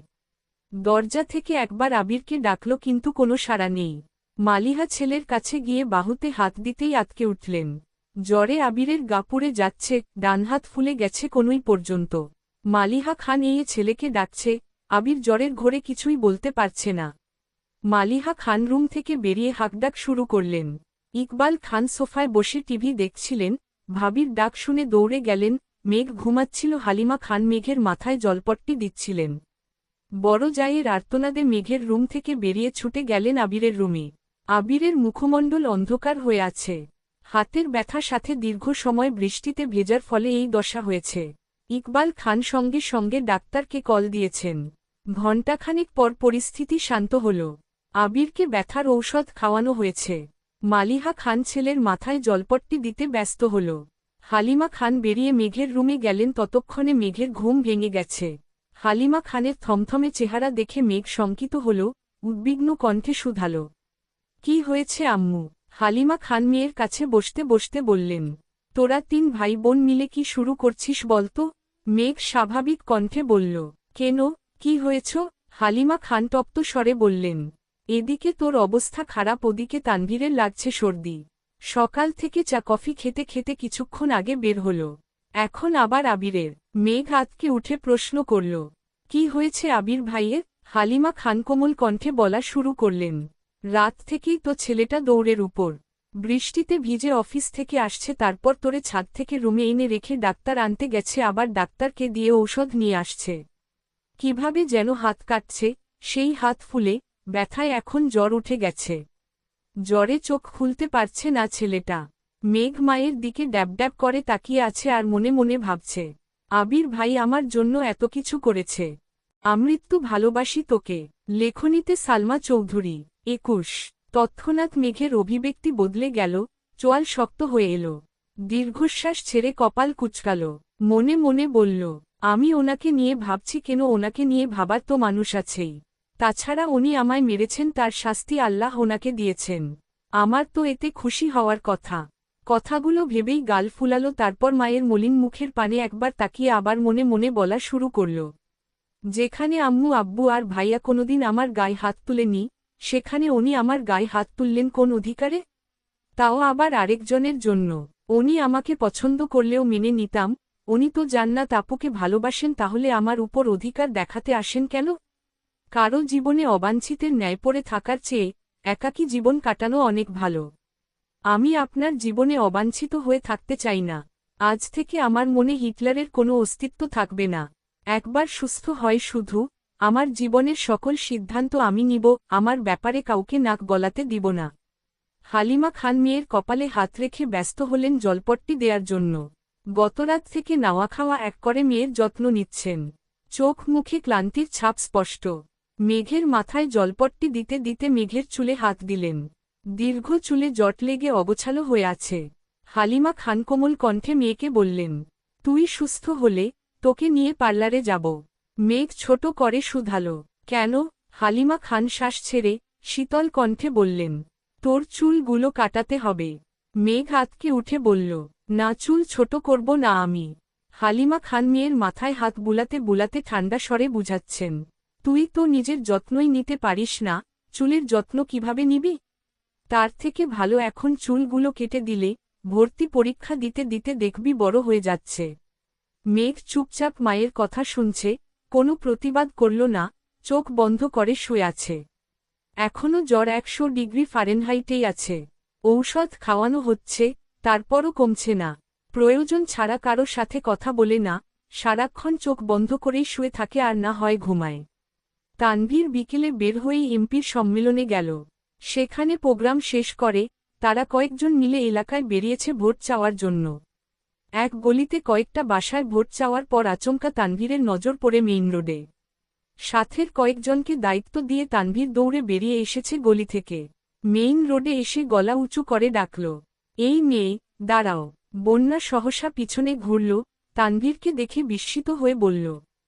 দরজা থেকে একবার আবিরকে ডাকল, কিন্তু কোনো সাড়া নেই। মালিহা ছেলের কাছে গিয়ে বাহুতে হাত দিতেই আটকে উঠলেন। জ্বরে আবিরের গা পুড়ে যাচ্ছে, ডান হাত ফুলে গেছে কনুই পর্যন্ত। মালিহা খান এই ছেলেকে ডাকছে, আবির জ্বরের ঘোরে কিছুই বলতে পারছে না। মালিহা খান রুম থেকে বেরিয়ে হাঁকডাক শুরু করলেন। ইকবাল খান সোফায় বসে টিভি দেখছিলেন, ভাবির ডাক শুনে দৌড়ে গেলেন। মেঘ ঘুমাচ্ছিল, হালিমা খান মেঘের মাথায় জলপট্টি দিচ্ছিলেন। বড় জায়ের আর্তনাদে মেঘের রুম থেকে বেরিয়ে ছুটে গেলেন আবিরের রুমে। আবিরের মুখমণ্ডল অন্ধকার হয়ে আছে। হাতের ব্যথার সাথে দীর্ঘ সময় বৃষ্টিতে ভেজার ফলে এই দশা হয়েছে। ইকবাল খান সঙ্গে সঙ্গে ডাক্তারকে কল দিয়েছেন। ঘণ্টাখানেক পর পরিস্থিতি শান্ত হল। আবিরকে ব্যথার ঔষধ খাওয়ানো হয়েছে। মালিহা খান ছেলের মাথায় জলপট্টি দিতে ব্যস্ত হল। হালিমা খান বেরিয়ে মেঘের রুমে গেলেন, ততক্ষণে মেঘের ঘুম ভেঙে গেছে। হালিমা খানের থমথমে চেহারা দেখে মেঘ শঙ্কিত হল, উদ্বিগ্ন কণ্ঠে শুধাল, কি হয়েছে আম্মু? হালিমা খান মেয়ের কাছে বসতে বসতে বললেন, তোরা ৩ ভাই বোন মিলে কি শুরু করছিস বলতো? মেঘ স্বাভাবিক কণ্ঠে বলল, কেন, কি হয়েছ? হালিমা খান তপ্ত স্বরে বললেন, এদিকে তোর অবস্থা খারাপ, ওদিকে তানভীরের লাগছে সর্দি। সকাল থেকে চা কফি খেতে খেতে কিছুক্ষণ আগে বের হল, এখন আবার আবিরের। মেঘ আতকে উঠে প্রশ্ন করল, কি হয়েছে আবির ভাইয়ের? হালিমা খান কোমল কণ্ঠে বলা শুরু করলেন, রাত থেকেই তো ছেলেটা দৌড়ের উপর। বৃষ্টিতে ভিজে অফিস থেকে আসছে, তারপর তোরে ছাদ থেকে রুমে এনে রেখে ডাক্তার আনতে গেছে, আবার ডাক্তারকে দিয়ে ঔষধ নিয়ে আসছে। কিভাবে যেন হাত কাটছে, সেই হাত ফুলে ব্যথায় এখন জ্বর উঠে গেছে। জ্বরে চোখ খুলতে পারছে না ছেলেটা। মেঘ মায়ের দিকে ড্যাব করে তাকিয়ে আছে আর মনে মনে ভাবছে, আবির ভাই আমার জন্য এত কিছু করেছে। আমৃত্যু ভালোবাসি তোকে। লেখনীতে সালমা চৌধুরী। ২১। তৎক্ষণাৎ মেঘের অভিব্যক্তি বদলে গেল, চোয়াল শক্ত হয়ে এলো। দীর্ঘশ্বাস ছেড়ে কপাল কুঁচকাল। মনে মনে বলল, আমি ওনাকে নিয়ে ভাবছি কেন? ওনাকে নিয়ে ভাবার তো মানুষ আছেই। তাছাড়া উনি আমায় মেরেছেন, তার শাস্তি আল্লাহ ওনাকে দিয়েছেন। আমার তো এতে খুশি হওয়ার কথা। কথাগুলো ভেবেই গাল ফুলালো, তারপর মায়ের মলিন মুখের পানে একবার তাকিয়ে আবার মনে মনে বলা শুরু করল, যেখানে আম্মু আব্বু আর ভাইয়া কোনোদিন আমার গায়ে হাত তুলেনি, সেখানে উনি আমার গায়ে হাত তুললেন কোন অধিকারে? তাও আবার আরেকজনের জন্য। উনি আমাকে পছন্দ করলেও মেনে নিতাম। উনি তো জান্নাত আপুকে ভালোবাসেন, তাহলে আমার উপর অধিকার দেখাতে আসেন কেন? কারো জীবনে অবাঞ্ছিতের ন্যায় পড়ে থাকার চেয়ে একাকী জীবন কাটানো অনেক ভালো। আমি আপনার জীবনে অবাঞ্ছিত হয়ে থাকতে চাই না। আজ থেকে আমার মনে হিটলারের কোনো অস্তিত্ব থাকবে না। একবার সুস্থ হয় শুধু, আমার জীবনের সকল সিদ্ধান্ত আমি নিব, আমার ব্যাপারে কাউকে নাক গলাতে দিব না। হালিমা খান মেয়ের কপালে হাত রেখে ব্যস্ত হলেন জলপট্টি দেওয়ার জন্য। গতরাত থেকে নাওয়া খাওয়া এক করে মেয়ের যত্ন নিচ্ছেন। চোখ মুখে ক্লান্তির ছাপ স্পষ্ট। মেঘের মাথায় জলপট্টি দিতে দিতে মেঘের চুলে হাত দিলেন। দীর্ঘ চুলে জট লেগে অগোছালো হয়ে আছে। হালিমা খান কোমল কণ্ঠে মেয়েকে বললেন, তুই সুস্থ হলে তোকে নিয়ে পার্লারে যাব। মেঘ ছোট করে শুধালো, কেন? হালিমা খান শ্বাস ছেড়ে শীতল কণ্ঠে বললেন, তোর চুলগুলো কাটাতে হবে। মেঘ আতকে উঠে বলল, না, চুল ছোট করব না আমি। হালিমা খান মেয়ের মাথায় হাত বুলাতে বুলাতে ঠান্ডা স্বরে বুঝাচ্ছেন, তুই তো নিজের যত্নই নিতে পারিস না, চুলের যত্ন কিভাবে নিবি? তার থেকে ভালো এখন চুলগুলো কেটে দিলে, ভর্তি পরীক্ষা দিতে দিতে দেখবি বড় হয়ে যাচ্ছে। মেঘ চুপচাপ মায়ের কথা শুনছে, কোনো প্রতিবাদ করল না, চোখ বন্ধ করে শুয়ে আছে। এখনও জ্বর 100 ডিগ্রি ফারেনহাইটেই আছে। ঔষধ খাওয়ানো হচ্ছে, তারপরও কমছে না। প্রয়োজন ছাড়া কারো সাথে কথা বলে না, সারাক্ষণ চোখ বন্ধ করেই শুয়ে থাকে আর না হয় ঘুমায়। তানভীর বিকেলে বের হয়েই এমপির সম্মেলনে গেল। সেখানে প্রোগ্রাম শেষ করে, তারা কয়েকজন মিলে এলাকায় বেরিয়েছে ভোট চাওয়ার জন্য। এক গলিতে কয়েকটা বাসায় ভোট চাওয়ার পর আচমকা তানভীরের নজর পড়ে মেইন রোডে। সাথের কয়েকজনকে দায়িত্ব দিয়ে তানভীর দৌড়ে বেরিয়ে এসেছে গলি থেকে। মেইন রোডে এসে গলা উঁচু করে ডাকল, এই মেয়ে, দাঁড়াও। বন্যা সহসা পিছনে ঘুরল, তানভীরকে দেখে বিস্মিত হয়ে বলল,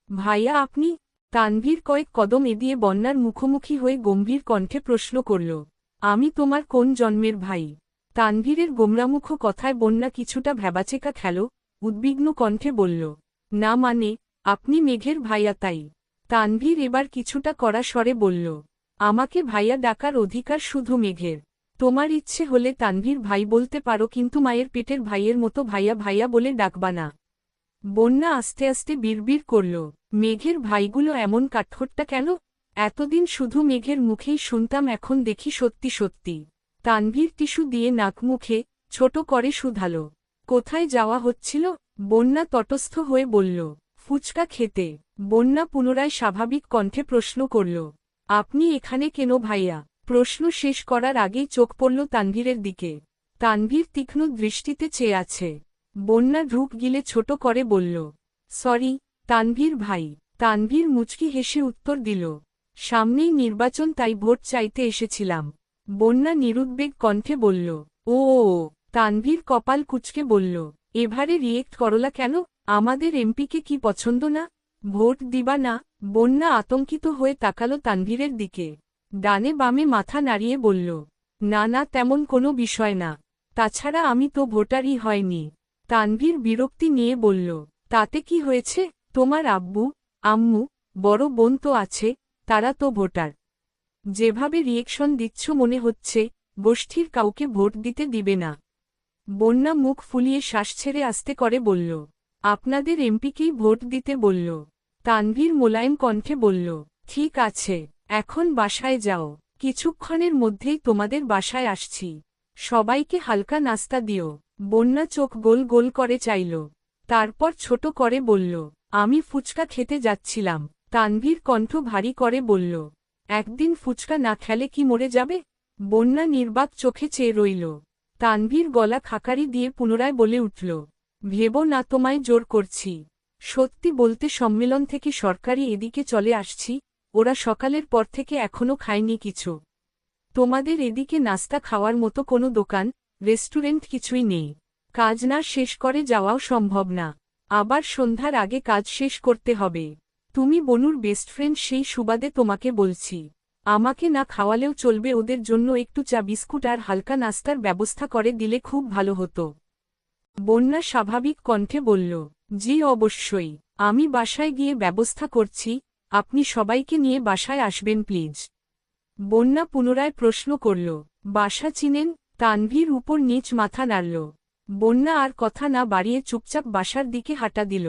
ভাইয়া আপনি? তানভীর কয়েক কদম এগিয়ে বন্যার মুখোমুখি হয়ে গম্ভীর কণ্ঠে প্রশ্ন করল, আমি তোমার কোন জন্মের ভাই? তানভীরের গোমরামুখ কথায় বন্যা কিছুটা ভ্যাবাচেকা খেল, উদ্বিগ্ন কণ্ঠে বলল, না মানে, আপনি মেঘের ভাইয়া তাই। তানভীর এবার কিছুটা কড়া স্বরে বলল, আমাকে ভাইয়া ডাকার অধিকার শুধু মেঘের। তোমার ইচ্ছে হলে তানভীর ভাই বলতে পারো, কিন্তু মায়ের পেটের ভাইয়ের মতো ভাইয়া ভাইয়া বলে ডাকবা না। বন্যা আস্তে আস্তে বিড়বিড় করল, মেঘের ভাইগুলো এমন কাঠখোট্টা কেন? এতদিন শুধু মেঘের মুখেই শুনতাম, এখন দেখি সত্যি সত্যি। তানভীর টিস্যু দিয়ে নাক মুখে ছোট করে শুধাল, কোথায় যাওয়া হচ্ছিল? বন্যা তটস্থ হয়ে বলল, ফুচকা খেতে। বন্যা পুনরায় স্বাভাবিক কণ্ঠে প্রশ্ন করল, আপনি এখানে কেন ভাইয়া? প্রশ্ন শেষ করার আগেই চোখ পড়ল তানভীরের দিকে। তানভীর তীক্ষ্ণ দৃষ্টিতে চেয়ে আছে। বন্যা ঢুক গিলে ছোট করে বলল, সরি তানভীর ভাই। তানভীর মুচকি হেসে উত্তর দিল, সামনেই নির্বাচন, তাই ভোট চাইতে এসেছিলাম। বন্যা নিরুদ্বেগ কণ্ঠে বলল, ও। তানভীর কপাল কুঁচকে বলল, এভারে রিয়েক্ট করলা কেন? আমাদের এমপিকে কি পছন্দ না? ভোট দিবা না? বন্যা আতঙ্কিত হয়ে তাকালো তানভীরের দিকে। ডানে বামে মাথা নাড়িয়ে বলল, না না, তেমন কোনো বিষয় না। তাছাড়া আমি তো ভোটারই হয়নি। তানভীর বিরক্তি নিয়ে বলল, তাতে কি হয়েছে? তোমার আব্বু, আম্মু, বড় বোন তো আছে, তারা তো ভোটার। যেভাবে রিয়েকশন দিচ্ছ মনে হচ্ছে গোষ্ঠীর কাউকে ভোট দিতে দিবে না। বন্যা মুখ ফুলিয়ে শ্বাস ছেড়ে আস্তে করে বলল, আপনাদের এমপিকেই ভোট দিতে বলল। তানভীর মোলায়েম কণ্ঠে বলল, ঠিক আছে, এখন বাসায় যাও, কিছুক্ষণের মধ্যেই তোমাদের বাসায় আসছি। সবাইকে হালকা নাস্তা দিও। বন্যা চোখ গোল গোল করে চাইল, তারপর ছোট করে বলল, আমি ফুচকা খেতে যাচ্ছিলাম। তানভীর কণ্ঠ ভারী করে বলল, একদিন ফুচকা না খেলে কি মরে যাবে? বন্যা নির্বাক চোখে চেয়ে রইল। তানভীর গলা খাকারি দিয়ে পুনরায় বলে উঠল, ভেবো না তোমায় জোর করছি। সত্যি বলতে সম্মেলন থেকে সরকারি এদিকে চলে আসছি, ওরা সকালের পর থেকে এখনো খায়নি কিছু। তোমাদের এদিকে নাস্তা খাওয়ার মতো কোনো দোকান, রেস্টুরেন্ট কিছুই নেই। কাজ না শেষ করে যাওয়াও সম্ভব না। আবার সন্ধ্যার আগে কাজ শেষ করতে হবে। তুমি বনুর বেস্ট ফ্রেন্ড, সেই সুবাদে তোমাকে বলছি, আমাকে না খাওয়ালেও চলবে, ওদের জন্য একটু চা বিস্কুট আর হালকা নাস্তার ব্যবস্থা করে দিলে খুব ভালো হতো। বন্যা স্বাভাবিক কণ্ঠে বলল, জি অবশ্যই, আমি বাসায় গিয়ে ব্যবস্থা করছি। আপনি সবাইকে নিয়ে বাসায় আসবেন প্লিজ। বন্যা পুনরায় প্রশ্ন করল, বাসা চিনেন? তানভীর উপর নিচ মাথা নাড়ল। বন্যা আর কথা না বাড়িয়ে চুপচাপ বাসার দিকে হাঁটা দিল।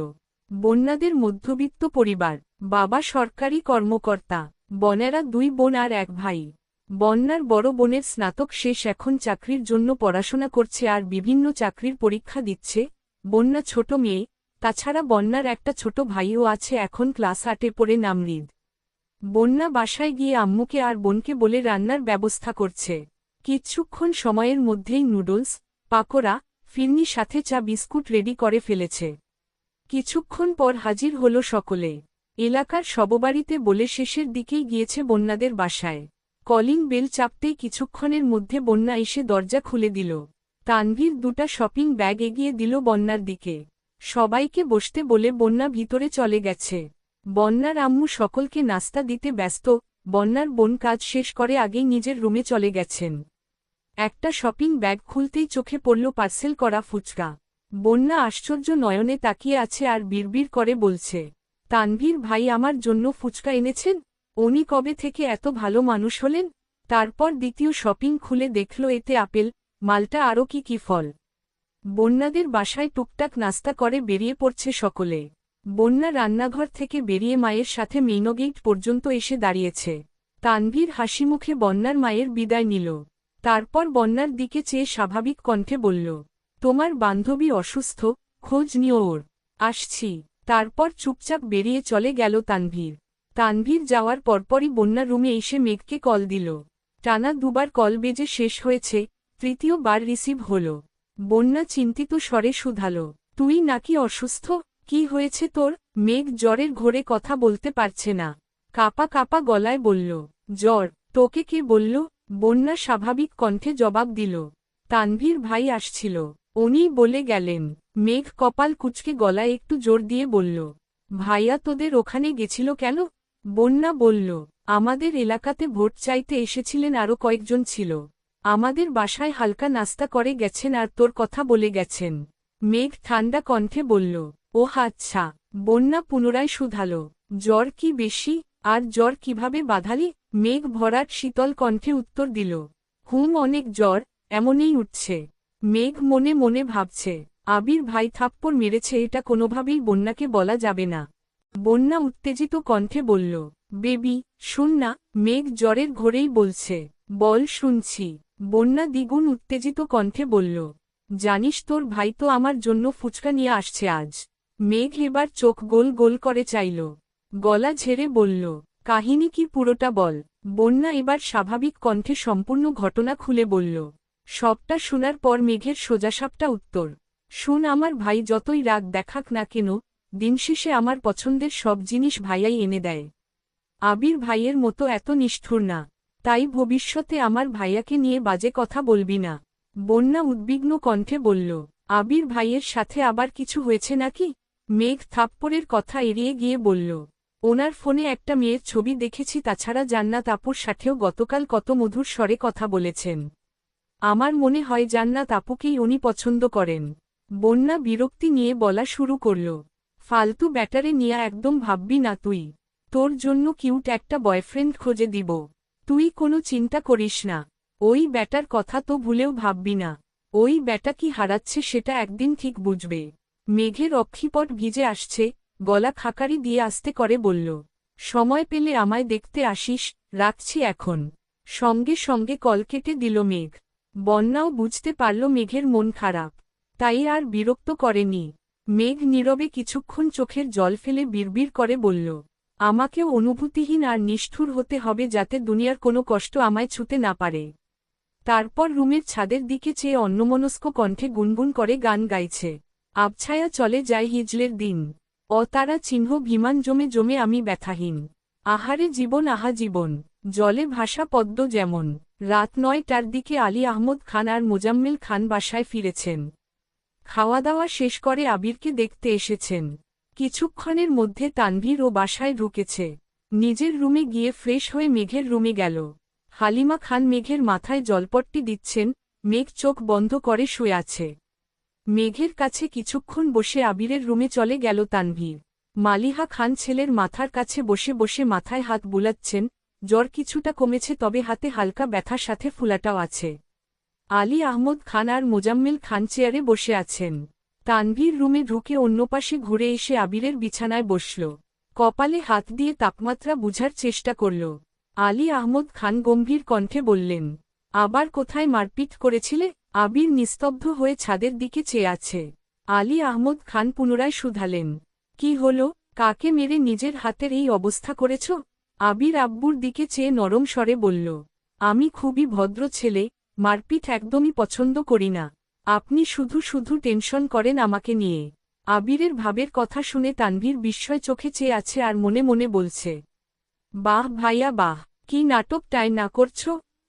বন্যাদের মধ্যবিত্ত পরিবার, বাবা সরকারি কর্মকর্তা, বনেরা 2 বোন আর 1 ভাই। বন্যার বড় বোনের স্নাতক শেষ, এখন চাকরির জন্য পড়াশোনা করছে আর বিভিন্ন চাকরির পরীক্ষা দিচ্ছে। বন্যা ছোট মেয়ে, তাছাড়া বন্যার একটা ছোট ভাইও আছে, এখন ক্লাস 8-এ পড়ে, নামরিদ। বন্যা বাসায় গিয়ে আম্মুকে আর বোনকে বলে রান্নার ব্যবস্থা করছে। কিছুক্ষণ সময়ের মধ্যেই নুডলস, পাকোড়া, ফিরনি সাথে চা বিস্কুট রেডি করে ফেলেছে। কিছুক্ষণ পর হাজির হল সকলে। এলাকার সববাড়িতে বলে শেষের দিকেই গিয়েছে বন্যাদের বাসায়। কলিং বেল চাপতেই কিছুক্ষণের মধ্যে বন্যা এসে দরজা খুলে দিল। তানভীর 2টা শপিং ব্যাগ এগিয়ে দিল বন্যার দিকে। সবাইকে বসতে বলে বন্যা ভিতরে চলে গেছে। বন্যার আম্মু সকলকে নাস্তা দিতে ব্যস্ত। বন্যার বোন কাজ শেষ করে আগেই নিজের রুমে চলে গেছেন। একটা শপিং ব্যাগ খুলতেই চোখে পড়ল পার্সেল করা ফুচকা। বন্যা আশ্চর্য নয়নে তাকিয়ে আছে আর বিড়বিড় করে বলছে, তানভীর ভাই আমার জন্য ফুচকা এনেছেন? উনি কবে থেকে এত ভালো মানুষ হলেন? তারপর দ্বিতীয় শপিং খুলে দেখল এতে আপেল, মালটা আরও কি ফল। বন্যাদের বাসায় টুকটাক নাস্তা করে বেরিয়ে পড়ছে সকলে। বন্যা রান্নাঘর থেকে বেরিয়ে মায়ের সাথে মেইনগেট পর্যন্ত এসে দাঁড়িয়েছে। তানভীর হাসিমুখে বন্যার মায়ের বিদায় নিল। তারপর বন্যার দিকে চেয়ে স্বাভাবিক কণ্ঠে বলল, তোমার বান্ধবী অসুস্থ, খোঁজ নিও ওর। আসছি। তারপর চুপচাপ বেরিয়ে চলে গেল তানভীর। তানভীর যাওয়ার পরপরই বন্যা রুমে এসে মেঘকে কল দিল। টানা দুবার কল বেজে শেষ হয়েছে, তৃতীয়বার রিসিভ হল। বন্যা চিন্তিত স্বরে শুধাল, তুই নাকি অসুস্থ? কি হয়েছে তোর? মেঘ জ্বরের ঘোরে কথা বলতে পারছে না। কাপা কাপা গলায় বলল, জ্বর। তোকে কে বলল? বন্যা স্বাভাবিক কণ্ঠে জবাব দিল, তানভীর ভাই আসছিল, উনিই বলে গেলেন। মেঘ কপাল কুঁচকে গলায় একটু জোর দিয়ে বলল, ভাইয়া তোদের ওখানে গেছিল কেন? বন্যা বলল, আমাদের এলাকাতে ভোট চাইতে এসেছিলেন আরও কয়েকজন ছিল। আমাদের বাসায় হালকা নাস্তা করে গেছেন আর তোর কথা বলে গেছেন। মেঘ ঠান্ডা কণ্ঠে বলল, ওহ আচ্ছা। বন্যা পুনরায় শুধাল, জ্বর কি বেশি? আর জ্বর কিভাবে বাঁধালি? মেঘ ভরাট শীতল কণ্ঠে উত্তর দিল, অনেক জ্বর, এমনই উঠছে। মেঘ মনে মনে ভাবছে, আবির ভাই থাপ্পড় মেরেছে, এটা কোনোভাবেই বন্যাকে বলা যাবে না। বন্যা উত্তেজিত কণ্ঠে বলল, বেবি শুন না। মেঘ জ্বরের ঘোরেই বলছে, বল শুনছি। বন্যা দ্বিগুণ উত্তেজিত কণ্ঠে বলল, জানিস তোর ভাই তো আমার জন্য ফুচকা নিয়ে আসছে আজ। মেঘ এবার চোখ গোল গোল করে চাইল। গলা ঝেড়ে বলল, কাহিনী কি পুরোটা বল। বন্যা এবার স্বাভাবিক কণ্ঠে সম্পূর্ণ ঘটনা খুলে বলল। সবটা শোনার পর মেঘের সোজাসাপটা উত্তর, শুন, আমার ভাই যতই রাগ দেখাক না কেন, দিনশেষে আমার পছন্দের সব জিনিস ভাইয়াই এনে দেয়। আবির ভাইয়ের মতো এত নিষ্ঠুর না, তাই ভবিষ্যতে আমার ভাইয়াকে নিয়ে বাজে কথা বলবি না। বন্যা উদ্বিগ্ন কণ্ঠে বলল, আবির ভাইয়ের সাথে আবার কিছু হয়েছে নাকি? মেঘ থাপ্পড়ের কথা এড়িয়ে গিয়ে বলল, ওনার ফোনে একটা মেয়ের ছবি দেখেছি, তাছাড়া জান্নাত আপুর সাথেও গতকাল কত মধুর স্বরে কথা বলেছেন। আমার মনে হয় জান্নাত আপুকেই উনি পছন্দ করেন। বন্যা বিরক্তি নিয়ে বলা শুরু করল, ফালতু ব্যাটারে নিয়ে একদম ভাববি না তুই। তোর জন্য কিউট একটা বয়ফ্রেন্ড খুঁজে দিব। তুই কোনো চিন্তা করিস না। ওই ব্যাটার কথা তো ভুলেও ভাববি না। ওই ব্যাটা কি হারাচ্ছে সেটা একদিন ঠিক বুঝবে। মেঘের অক্ষিপট ভিজে আসছে, গলা খাকারি দিয়ে আস্তে করে বলল, সময় পেলে আমায় দেখতে আসিস, রাখছি এখন। সঙ্গে সঙ্গে কল কেটে দিল মেঘ। বন্যাও বুঝতে পারল মেঘের মন খারাপ, তাই আর বিরক্ত করেনি। মেঘ নীরবে কিছুক্ষণ চোখের জল ফেলে বিড়বিড় করে বলল, আমাকেও অনুভূতিহীন আর নিষ্ঠুর হতে হবে যাতে দুনিয়ার কোনো কষ্ট আমায় ছুতে না পারে। তারপর রুমের ছাদের দিকে চেয়ে অন্যমনস্ক কণ্ঠে গুনগুন করে গান গাইছে, আবছায়া চলে যায় হিজলের দিন, অতারা চিহ্ন বিমান জমে জমে আমি ব্যথাহীন। আহারে জীবন আহা জীবন, জলে ভাসা পদ্ম যেমন। রাত ৯টার দিকে আলী আহমদ খান আর মোজাম্মেল খান বাসায় ফিরেছেন। খাওয়া দাওয়া শেষ করে আবিরকে দেখতে এসেছেন। কিছুক্ষণের মধ্যে তানভীর ও বাসায় ঢুকেছে। নিজের রুমে গিয়ে ফ্রেশ হয়ে মেঘের রুমে গেল। হালিমা খান মেঘের মাথায় জলপট্টি দিচ্ছেন, মেঘ চোখ বন্ধ করে শুয়ে আছে। মেঘের কাছে কিছুক্ষণ বসে আবিরের রুমে চলে গেল তানভীর। মালিহা খান ছেলের মাথার কাছে বসে বসে মাথায় হাত বুলাচ্ছেন, জ্বর কিছুটা কমেছে, তবে হাতে হালকা ব্যথার সাথে ফুলাটাও আছে। আলী আহমদ খান আর মোজাম্মেল খান চেয়ারে বসে আছেন। তানভীর রুমে ঢুকে অন্য পাশে ঘুরে এসে আবিরের বিছানায় বসল। কপালে হাত দিয়ে তাপমাত্রা বুঝার চেষ্টা করল। আলী আহমদ খান গম্ভীর কণ্ঠে বললেন, আবার কোথায় মারপিট করেছিলে? আবির নিস্তব্ধ হয়ে ছাদের দিকে চেয়ে আছে। আলী আহমদ খান পুনরায় শুধালেন, কি হল? কাকে মেরে নিজের হাতের এই অবস্থা করেছ? আবির আব্বুর দিকে চেয়ে নরম স্বরে বলল, আমি খুবই ভদ্র ছেলে, মারপিট একদমই পছন্দ করি না। আপনি শুধু শুধু টেনশন করেন আমাকে নিয়ে। আবিরের ভাবের কথা শুনে তানভীর বিস্ময় চোখে চেয়ে আছে আর মনে মনে বলছে, বাহ ভাইয়া বাহ, কি নাটকটাই না করছ।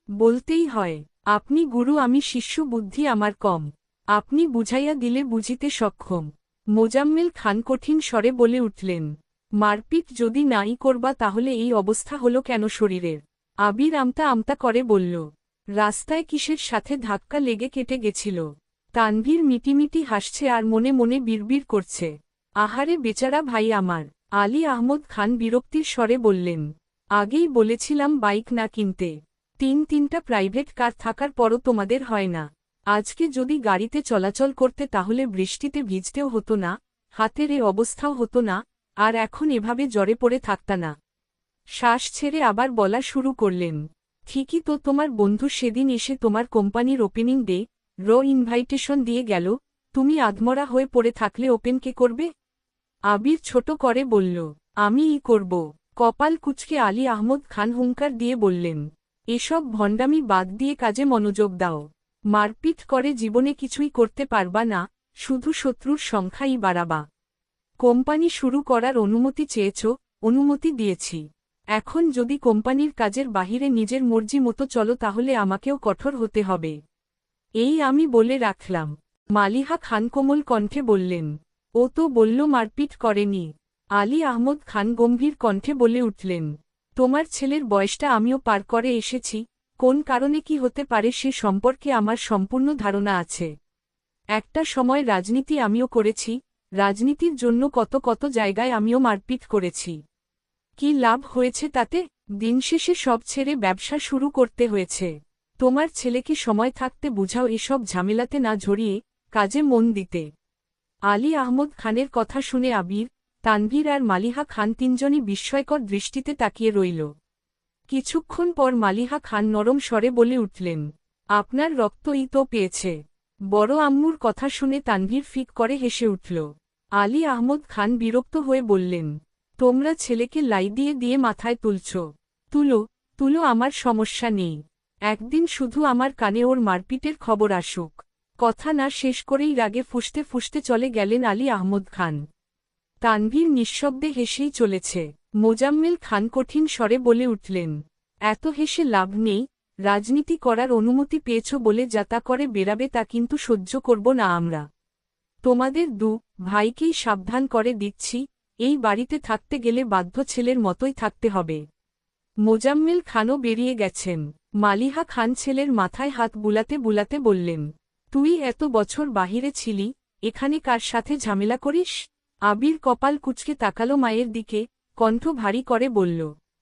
বলতেই হয়, আপনি গুরু আমি শিষ্য, বুদ্ধি আমার কম। আপনি বুঝাইয়া দিলে বুঝিতে সক্ষম। মোজাম্মেল খান কঠিন স্বরে বলে উঠলেন, মারপিট যদি নাই করবা তাহলে এই অবস্থা হলো কেন শরীরের? আবির আমতা আমতা করে বলল, রাস্তায় কিসের সাথে ধাক্কা লেগে কেটে গেছিল। তানভীর মিটিমিটি হাসছে আর মনে মনে বিড়বিড় করছে, আহারে বেচারা ভাই আমার। আলী আহমদ খান বিরক্তির স্বরে বললেন, আগেই বলেছিলাম বাইক না কিনতে। তিনটা প্রাইভেট কার থাকার পরও তোমাদের হয় না। আজকে যদি গাড়িতে চলাচল করতে তাহলে বৃষ্টিতে ভিজতেও হতো না, হাতের এ অবস্থাও হতো না, আর এখন এভাবে জ্বরে পড়ে থাকতা না। শ্বাস ছেড়ে আবার বলা শুরু করলেন। ঠিকই তো, তোমার বন্ধু সেদিন এসে তোমার কোম্পানির ওপেনিং ডে ইনভাইটেশন দিয়ে গেল, তুমি আধমরা হয়ে পড়ে থাকলে ওপেন কে করবে? আবির ছোট করে বলল, আমিই করব। কপাল কুঁচকে আলী আহমদ খান হুঙ্কার দিয়ে বললেন, এসব ভণ্ডামি বাদ দিয়ে কাজে মনোযোগ দাও। মারপিট করে জীবনে কিছুই করতে পারবা না, শুধু শত্রুর সংখ্যাই বাড়াবা। কোম্পানি শুরু করার অনুমতি চেয়েছ, অনুমতি দিয়েছি। এখন যদি কোম্পানির কাজের বাহিরে নিজের মর্জি মতো চলো তাহলে আমাকেও কঠোর হতে হবে। এই আমি বলে রাখলাম। মালিহা খান কোমল কণ্ঠে বললেন, ও তো বলল মারপিট করেনি। আলী আহমদ খান গম্ভীর কণ্ঠে বলে উঠলেন, তোমার ছেলের বয়সটা আমিও পার করে এসেছি, কোন কারণে কি হতে পারে সে সম্পর্কে আমার সম্পূর্ণ ধারণা আছে। একটা সময় রাজনীতি আমিও করেছি, রাজনীতির জন্য কত কত জায়গায় আমিও মারপিট করেছি। কি লাভ হয়েছে তাতে? দিন শেষে সব ছেড়ে ব্যবসা শুরু করতে হয়েছে। তোমার ছেলেকে সময় থাকতে বুঝাও এসব ঝামেলাতে না জড়িয়ে কাজে মন দিতে। আলী আহমদ খানের কথা শুনে আবির, তানভীর আর মালিহা খান তিনজনই বিস্ময়কর দৃষ্টিতে তাকিয়ে রইল। কিছুক্ষণ পর মালিহা খান নরম স্বরে বলে উঠলেন, আপনার রক্তই তো পেয়েছে। বড় আম্মুর কথা শুনে তানভীর ফিক করে হেসে উঠল। আলী আহমদ খান বিরক্ত হয়ে বললেন, তোমরা ছেলেকে লাই দিয়ে দিয়ে মাথায় তুলছ। তুলো তুলো, আমার সমস্যা নেই। একদিন শুধু আমার কানে ওর মারপিটের খবর আসুক। কথা না শেষ করেই রাগে ফুঁসতে ফুঁসতে চলে গেলেন আলী আহমদ খান। তানভীর নিঃশব্দে হেসেই চলেছে। মোজাম্মেল খান কঠিন স্বরে বলে উঠলেন, এত হেসে লাভ নেই, রাজনীতি করার অনুমতি পেয়েছ বলে যাতা করে বেরাবে তা কিন্তু সহ্য করব না আমরা। তোমাদের ভাইকেই সাবধান করে দিচ্ছি, এই বাড়িতে থাকতে গেলে বাধ্য ছেলের মতোই থাকতে হবে। মোজাম্মেল খানও বেরিয়ে গেছেন। মালিহা খান ছেলের মাথায় হাত বুলাতে বুলাতে বললেন, তুই এত বছর বাহিরে ছিলি, এখানে কার সাথে ঝামেলা করিস? আবির কপাল কুঁচকে তাকালো মায়ের দিকে, কণ্ঠ ভারী করে বলল,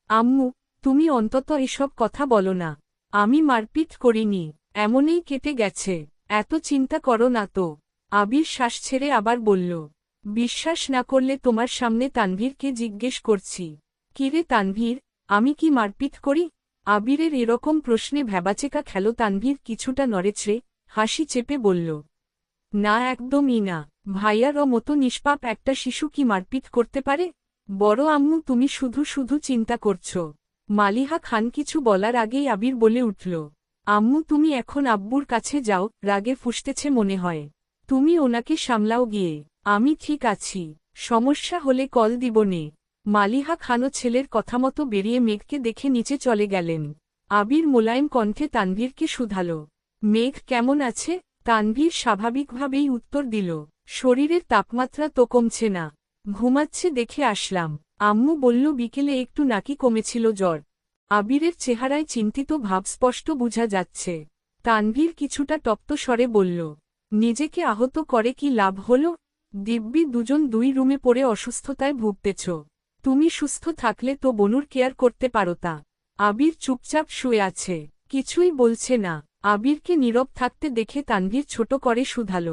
আম্মু, তুমি অন্তত এসব কথা বলো না। আমি মারপিট করিনি, এমনই কেটে গেছে, এত চিন্তা করো না তো। আবির শ্বাস ছেড়ে আবার বলল, বিশ্বাস না করলে তোমার সামনে তানভীরকে জিজ্ঞেস করছি। কিরে তানভীর, আমি কি মারপিট করি? আবিরের এরকম প্রশ্নে ভ্যাবাচেকা খেল তানভীর কিছুটা নড়েচড়ে, হাসি চেপে বলল, না একদমই না। ভাইয়ার মতো নিষ্পাপ একটা শিশু কি মারপিট করতে পারে? বড় আম্মু তুমি শুধু শুধু চিন্তা করছ। মালিহা খান কিছু বলার আগেই আবির বলে উঠল, আম্মু তুমি এখন আব্বুর কাছে যাও, রাগে ফুঁসতেছে মনে হয়। তুমি ওনাকে সামলাও গিয়ে। আমি ঠিক আছি, সমস্যা হলে কল দিবনে। মালিহা খানও ছেলের কথামতো বেরিয়ে মেঘকে দেখে নিচে চলে গেলেন। আবির মোলায়েম কণ্ঠে তানভীরকে শুধাল, মেঘ কেমন আছে? তানভীর স্বাভাবিকভাবেই উত্তর দিল, শরীরের তাপমাত্রা তো কমছে না, ঘুমাচ্ছে দেখে আসলাম। আম্মু বলল বিকেলে একটু নাকি কমেছিল জ্বর। আবিরের চেহারায় চিন্তিত ভাব স্পষ্ট বোঝা যাচ্ছে। তানভীর কিছুটা তপ্ত স্বরে বলল, নিজেকে আহত করে কি লাভ হল? দিব্যি দুজন দুই রুমে পড়ে অসুস্থতায় ভুগতেছ। তুমি সুস্থ থাকলে তো বনুর কেয়ার করতে পারোতা। আবির চুপচাপ শুয়ে আছে, কিছুই বলছে না। আবিরকে নীরব থাকতে দেখে তানভীর ছোট করে শুধাল,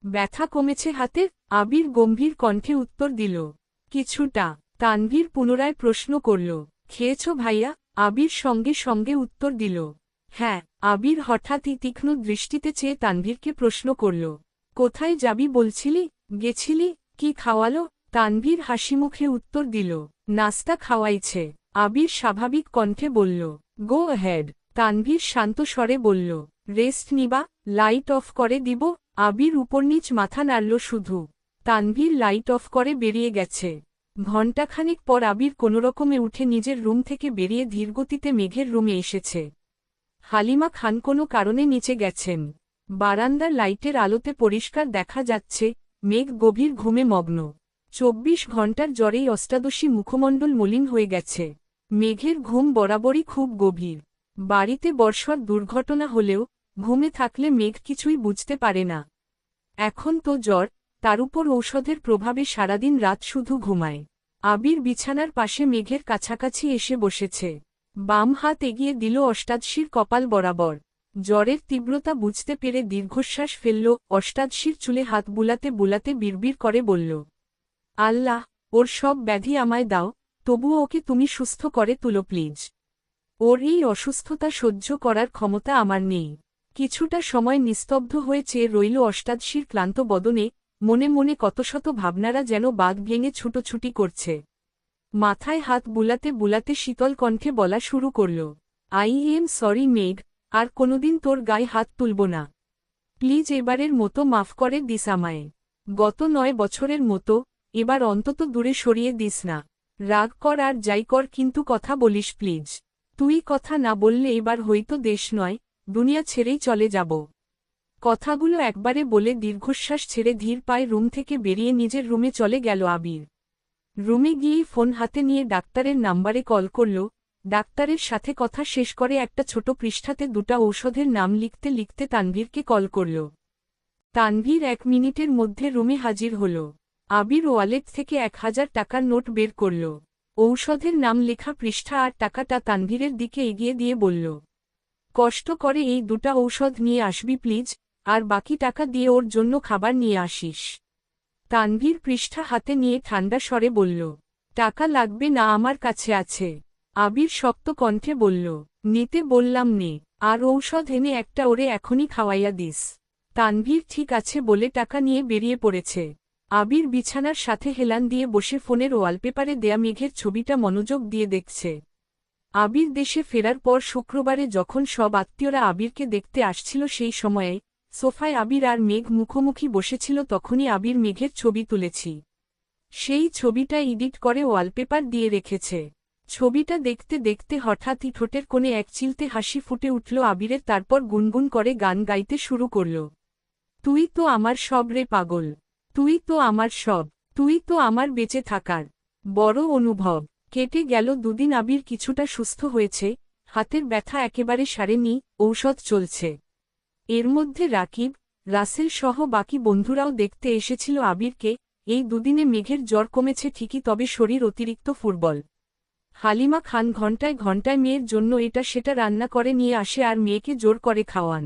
ব্যথা কমেছে হাতের? আবির গম্ভীর কণ্ঠে উত্তর দিল, কিছুটা। তানভীর পুনরায় প্রশ্ন করল, খেয়েছ ভাইয়া? আবির সঙ্গে সঙ্গে উত্তর দিল, হ্যাঁ। আবির হঠাৎই তীক্ষ্ণ দৃষ্টিতে চেয়ে তানভীরকে প্রশ্ন করল, কোথায় যাবি বলছিলি? গেছিলি? কি খাওয়ালো? তানভীর হাসিমুখে উত্তর দিল, নাস্তা খাওয়াইছে। আবির স্বাভাবিক কণ্ঠে বলল, গো অ্যাহেড। তানভীর শান্ত স্বরে বলল, রেস্ট নিবা? লাইট অফ করে দিব? আবির উপরনিচ মাথা নাড়ল শুধু। তানভীর লাইট অফ করে বেরিয়ে গেছে। ঘণ্টাখানিক পর আবির কোনোরকমে উঠে নিজের রুম থেকে বেরিয়ে ধীরগতিতে মেঘের রুমে এসেছে। হালিমা খান কোনো কারণে নিচে গেছেন। বারান্দার লাইটের আলোতে পরিষ্কার দেখা যাচ্ছে, মেঘ গভীর ঘুমে মগ্ন। 24 ঘণ্টার জ্বরেই অষ্টাদশী মুখমণ্ডল মলিন হয়ে গেছে। মেঘের ঘুম বরাবরই খুব গভীর। বাড়িতে বর্ষার দুর্ঘটনা হলেও ঘুমে থাকলে মেঘ কিছুই বুঝতে পারে না। এখন তো জ্বর, তার উপর ঔষধের প্রভাবে সারাদিন রাত শুধু ঘুমায়। আবির বিছানার পাশে মেঘের কাছাকাছি এসে বসেছে। বাম হাত এগিয়ে দিল অষ্টাদশীর কপাল বরাবর। জ্বরের তীব্রতা বুঝতে পেরে দীর্ঘশ্বাস ফেলল। অষ্টাদশীর চুলে হাত বুলাতে বুলাতে বিড়বিড় করে বলল, আল্লাহ, ওর সব ব্যাধি আমায় দাও, তবুও ওকে তুমি সুস্থ করে তুলো প্লিজ। ওর এই অসুস্থতা সহ্য করার ক্ষমতা আমার নেই। কিছুটা সময় নিস্তব্ধ হয়ে চেয়ে রইল অষ্টাদশীর ক্লান্ত বদনে, মনে মনে কত শত ভাবনারা যেন বাঁধ ভেঙে ছুটোছুটি করছে। মাথায় হাত বুলাতে বুলাতে শীতল কণ্ঠে বলা শুরু করল, আই এম সরি মেঘ, আর কোনোদিন তোর গায়ে হাত তুলব না। প্লিজ এবারের মতো মাফ করে দিস আমায়। গত 9 বছরের মতো এবার অন্তত দূরে সরিয়ে দিস না। রাগ কর আর যাই কর, কিন্তু কথা বলিস প্লিজ। তুই কথা না বললে এবার হয়তো দেশ নয়, দুনিয়া ছেড়েই চলে যাব। কথাগুলো একবারে বলে দীর্ঘশ্বাস ছেড়ে ধীর পায়ে রুম থেকে বেরিয়ে নিজের রুমে চলে গেল আবির। রুমে গিয়েই ফোন হাতে নিয়ে ডাক্তারের নাম্বারে কল করল। ডাক্তারের সাথে কথা শেষ করে একটা ছোট পৃষ্ঠাতে 2টা ঔষধের নাম লিখতে লিখতে তানভীরকে কল করল। তানভীর 1 মিনিটের মধ্যে রুমে হাজির হল। আবির ওয়ালেট থেকে 1000 টাকার নোট বের করল। ঔষধের নাম লেখা পৃষ্ঠা আর টাকাটা তানভীরের দিকে এগিয়ে দিয়ে বলল, কষ্ট করে এই 2টা ঔষধ নিয়ে আসবি প্লিজ, আর বাকি টাকা দিয়ে ওর জন্য খাবার নিয়ে আসিস। তানভীর পৃষ্ঠা হাতে নিয়ে ঠান্ডা স্বরে বলল, টাকা লাগবে না, আমার কাছে আছে। আবির শক্ত কণ্ঠে বলল, নিতে বললাম নে, আর ঔষধ এনে একটা ওরে এখনই খাওয়াইয়া দিস। তানভীর ঠিক আছে বলে টাকা নিয়ে বেরিয়ে পড়েছে। আবির বিছানার সাথে হেলান দিয়ে বসে ফোনের ওয়ালপেপারে দেয়া মেঘের ছবিটা মনোযোগ দিয়ে দেখছে। আবির দেশে ফেরার পর শুক্রবারে যখন সব আত্মীয়রা আবিরকে দেখতে আসছিল, সেই সময়ে সোফায় আবির আর মেঘ মুখোমুখি বসেছিল। তখনই আবির মেঘের ছবি তুলেছি। সেই ছবিটা এডিট করে ওয়ালপেপার দিয়ে রেখেছে। ছবিটা দেখতে দেখতে হঠাৎই ঠোঁটের কোণে এক চিলতে হাসি ফুটে উঠল আবিরের। তারপর গুনগুন করে গান গাইতে শুরু করল, তুই তো আমার সব রে পাগল, তুই তো আমার সব, তুই তো আমার বেঁচে থাকার বড় অনুভব। কেটে গেল 2 দিন। আবির কিছুটা সুস্থ হয়েছে, হাতের ব্যথা একেবারে সারেনি, ঔষধ চলছে। এর মধ্যে রাকিব, রাসেল সহ বাকি বন্ধুরাও দেখতে এসেছিল আবিরকে। এই 2 দিনে মেঘের জ্বর কমেছে ঠিকই, তবে শরীর অতিরিক্ত দুর্বল। হালিমা খান ঘণ্টায় ঘণ্টায় মেয়ের জন্য এটা সেটা রান্না করে নিয়ে আসে আর মেয়েকে জোর করে খাওয়ান।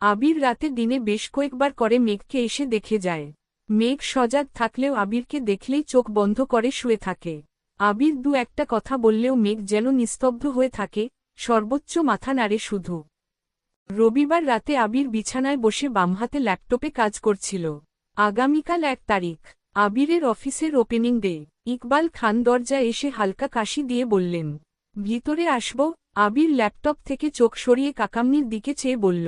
আবির রাতে দিনে বেশ কয়েকবার করে মেঘকে এসে দেখে যায়। মেঘ সজাগ থাকলেও আবিরকে দেখলেই চোখ বন্ধ করে শুয়ে থাকে। আবির 2-একটা কথা বললেও মেঘ যেন নিস্তব্ধ হয়ে থাকে, সর্বোচ্চ মাথা নাড়ে শুধু। রবিবার রাতে আবির বিছানায় বসে বামহাতে ল্যাপটপে কাজ করছিল। আগামীকাল 1 তারিখ, আবিরের অফিসের ওপেনিং ডে। ইকবাল খান দরজা এসে হালকা কাশি দিয়ে বললেন, ভিতরে আসব। আবির ল্যাপটপ থেকে চোখ সরিয়ে কাকামনির দিকে চেয়ে বলল,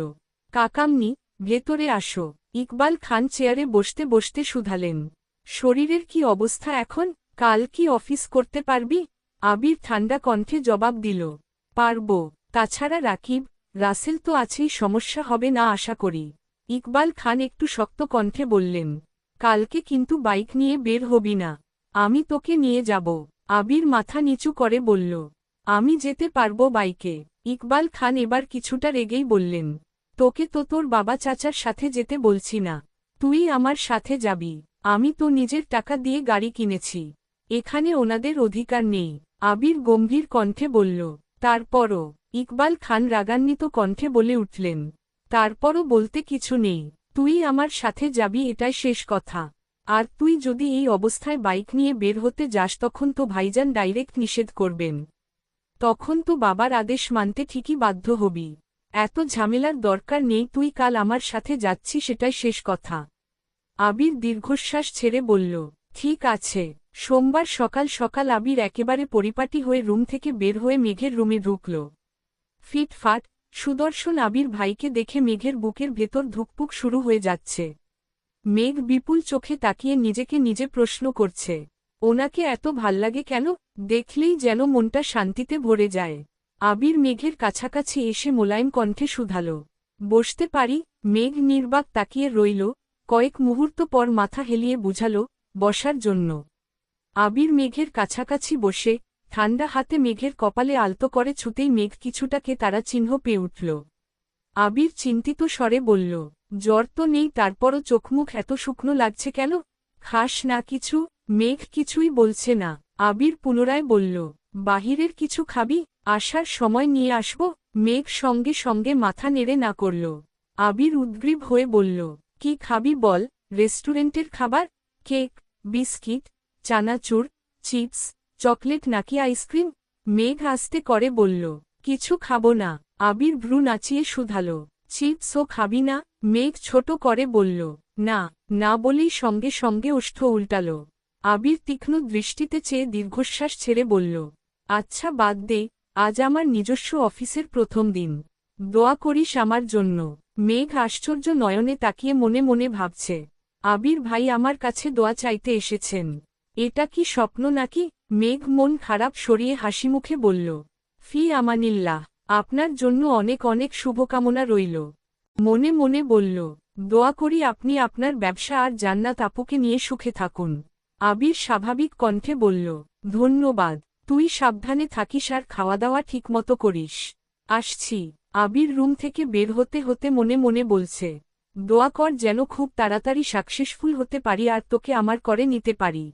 কাকামনি, ভেতরে আসো। ইকবাল খান চেয়ারে বসতে বসতে শুধালেন, শরীরের কি অবস্থা এখন? কাল কি অফিস করতে পারবি? আবির ঠান্ডা কণ্ঠে জবাব দিল, পারব। তাছাড়া রাকিব, রাসেল তো আছেই, সমস্যা হবে না আশা করি। ইকবাল খান একটু শক্ত কণ্ঠে বললেন, কালকে কিন্তু বাইক নিয়ে বের হবি না, আমি তোকে নিয়ে যাব। আবির মাথা নিচু করে বলল, আমি যেতে পারবো বাইকে। ইকবাল খান এবার কিছুটা রেগেই বললেন, তোকে তো তোর বাবা চাচার সাথে যেতে বলছি না, তুই আমার সাথে যাবি। আমি তো নিজের টাকা দিয়ে গাড়ি কিনেছি, এখানে ওনাদের অধিকার নেই। আবির গম্ভীর কণ্ঠে বলল, তারপরও? ইকবাল খান রাগান্বিত কণ্ঠে বলে উঠলেন, তারপরও বলতে কিছু নেই, তুই আমার সাথে যাবি, এটাই শেষ কথা। আর তুই যদি এই অবস্থায় বাইক নিয়ে বের হতে যাস তখন তো ভাইজান ডাইরেক্ট নিষেধ করবেন। তখন তো বাবার আদেশ মানতে ঠিকই বাধ্য হবি। এত ঝামেলার দরকার নেই, তুই কাল আমার সাথে যাচ্ছি, সেটাই শেষ কথা। আবির দীর্ঘশ্বাস ছেড়ে বলল, ঠিক আছে। সোমবার সকাল সকাল আবির একেবারে পরিপাটি হয়ে রুম থেকে বের হয়ে মেঘের রুমে ঢুকল। ফিটফাট সুদর্শন আবির ভাইকে দেখে মেঘের বুকের ভেতর ধুকপুক শুরু হয়ে যাচ্ছে। মেঘ বিপুল চোখে তাকিয়ে নিজেকে নিজে প্রশ্ন করছে, ওনাকে এত ভাল্লাগে কেন? দেখলেই যেন মনটা শান্তিতে ভরে যায়। আবির মেঘের কাছাকাছি এসে মোলায়েম কণ্ঠে শুধাল, বসতে পারি? মেঘ নির্বাক তাকিয়ে রইল, কয়েক মুহূর্ত পর মাথা হেলিয়ে বুঝাল, বসার জন্য। আবির মেঘের কাছাকাছি বসে ঠান্ডা হাতে মেঘের কপালে আলতো করে ছুতেই মেঘ কিছুটাকে তারা চিহ্ন পেয়ে উঠল। আবির চিন্তিত স্বরে বলল, জ্বর তো নেই, তারপরও চোখমুখ এত শুকনো লাগছে কেন? খাস না কিছু? মেঘ কিছুই বলছে না। আবির পুনরায় বলল, বাহিরের কিছু খাবি? আসার সময় নিয়ে আসব। মেঘ সঙ্গে সঙ্গে মাথা নেড়ে না করল। আবির উদ্গ্রীব হয়ে বলল, কি খাবি বল? রেস্টুরেন্টের খাবার? কেক, বিস্কিট, চানাচুর, চিপস, চকলেট নাকি আইসক্রিম? মেঘ আস্তে করে বলল, কিছু খাবো না। আবির ভ্রু নাচিয়ে শুধাল, চিপসও খাবি না? মেঘ ছোট করে বলল, না। না বলেই সঙ্গে সঙ্গে ওষ্ঠ উল্টাল। আবির তীক্ষ্ণ দৃষ্টিতে চেয়ে দীর্ঘশ্বাস ছেড়ে বলল, আচ্ছা বাদ দে, আজ আমার নিজস্ব অফিসের প্রথম দিন। দোয়া করিস আমার জন্য। মেঘ আশ্চর্য নয়নে তাকিয়ে মনে মনে ভাবছে, আবির ভাই আমার কাছে দোয়া চাইতে এসেছেন। এটা কি স্বপ্ন নাকি? মেঘ মন খারাপ সরিয়ে হাসিমুখে বলল, ফি আমানিল্লাহ। আপনার জন্য অনেক অনেক শুভকামনা রইল। মনে মনে বলল, দোয়া করি আপনি আপনার ব্যবসা আর জান্নাত আপুকে নিয়ে সুখে থাকুন। আবির স্বাভাবিক কণ্ঠে বলল, ধন্যবাদ। তুই সাবধানে থাকিস আর খাওয়া দাওয়া ঠিকমতো করিস। আসছি। আবির রুম থেকে বের হতে হতে মনে মনে বলছে, দোয়া কর যেন খুব তাড়াতাড়ি সাকসেসফুল হতে পারি আর তোকে আমার করে নিতে পারি।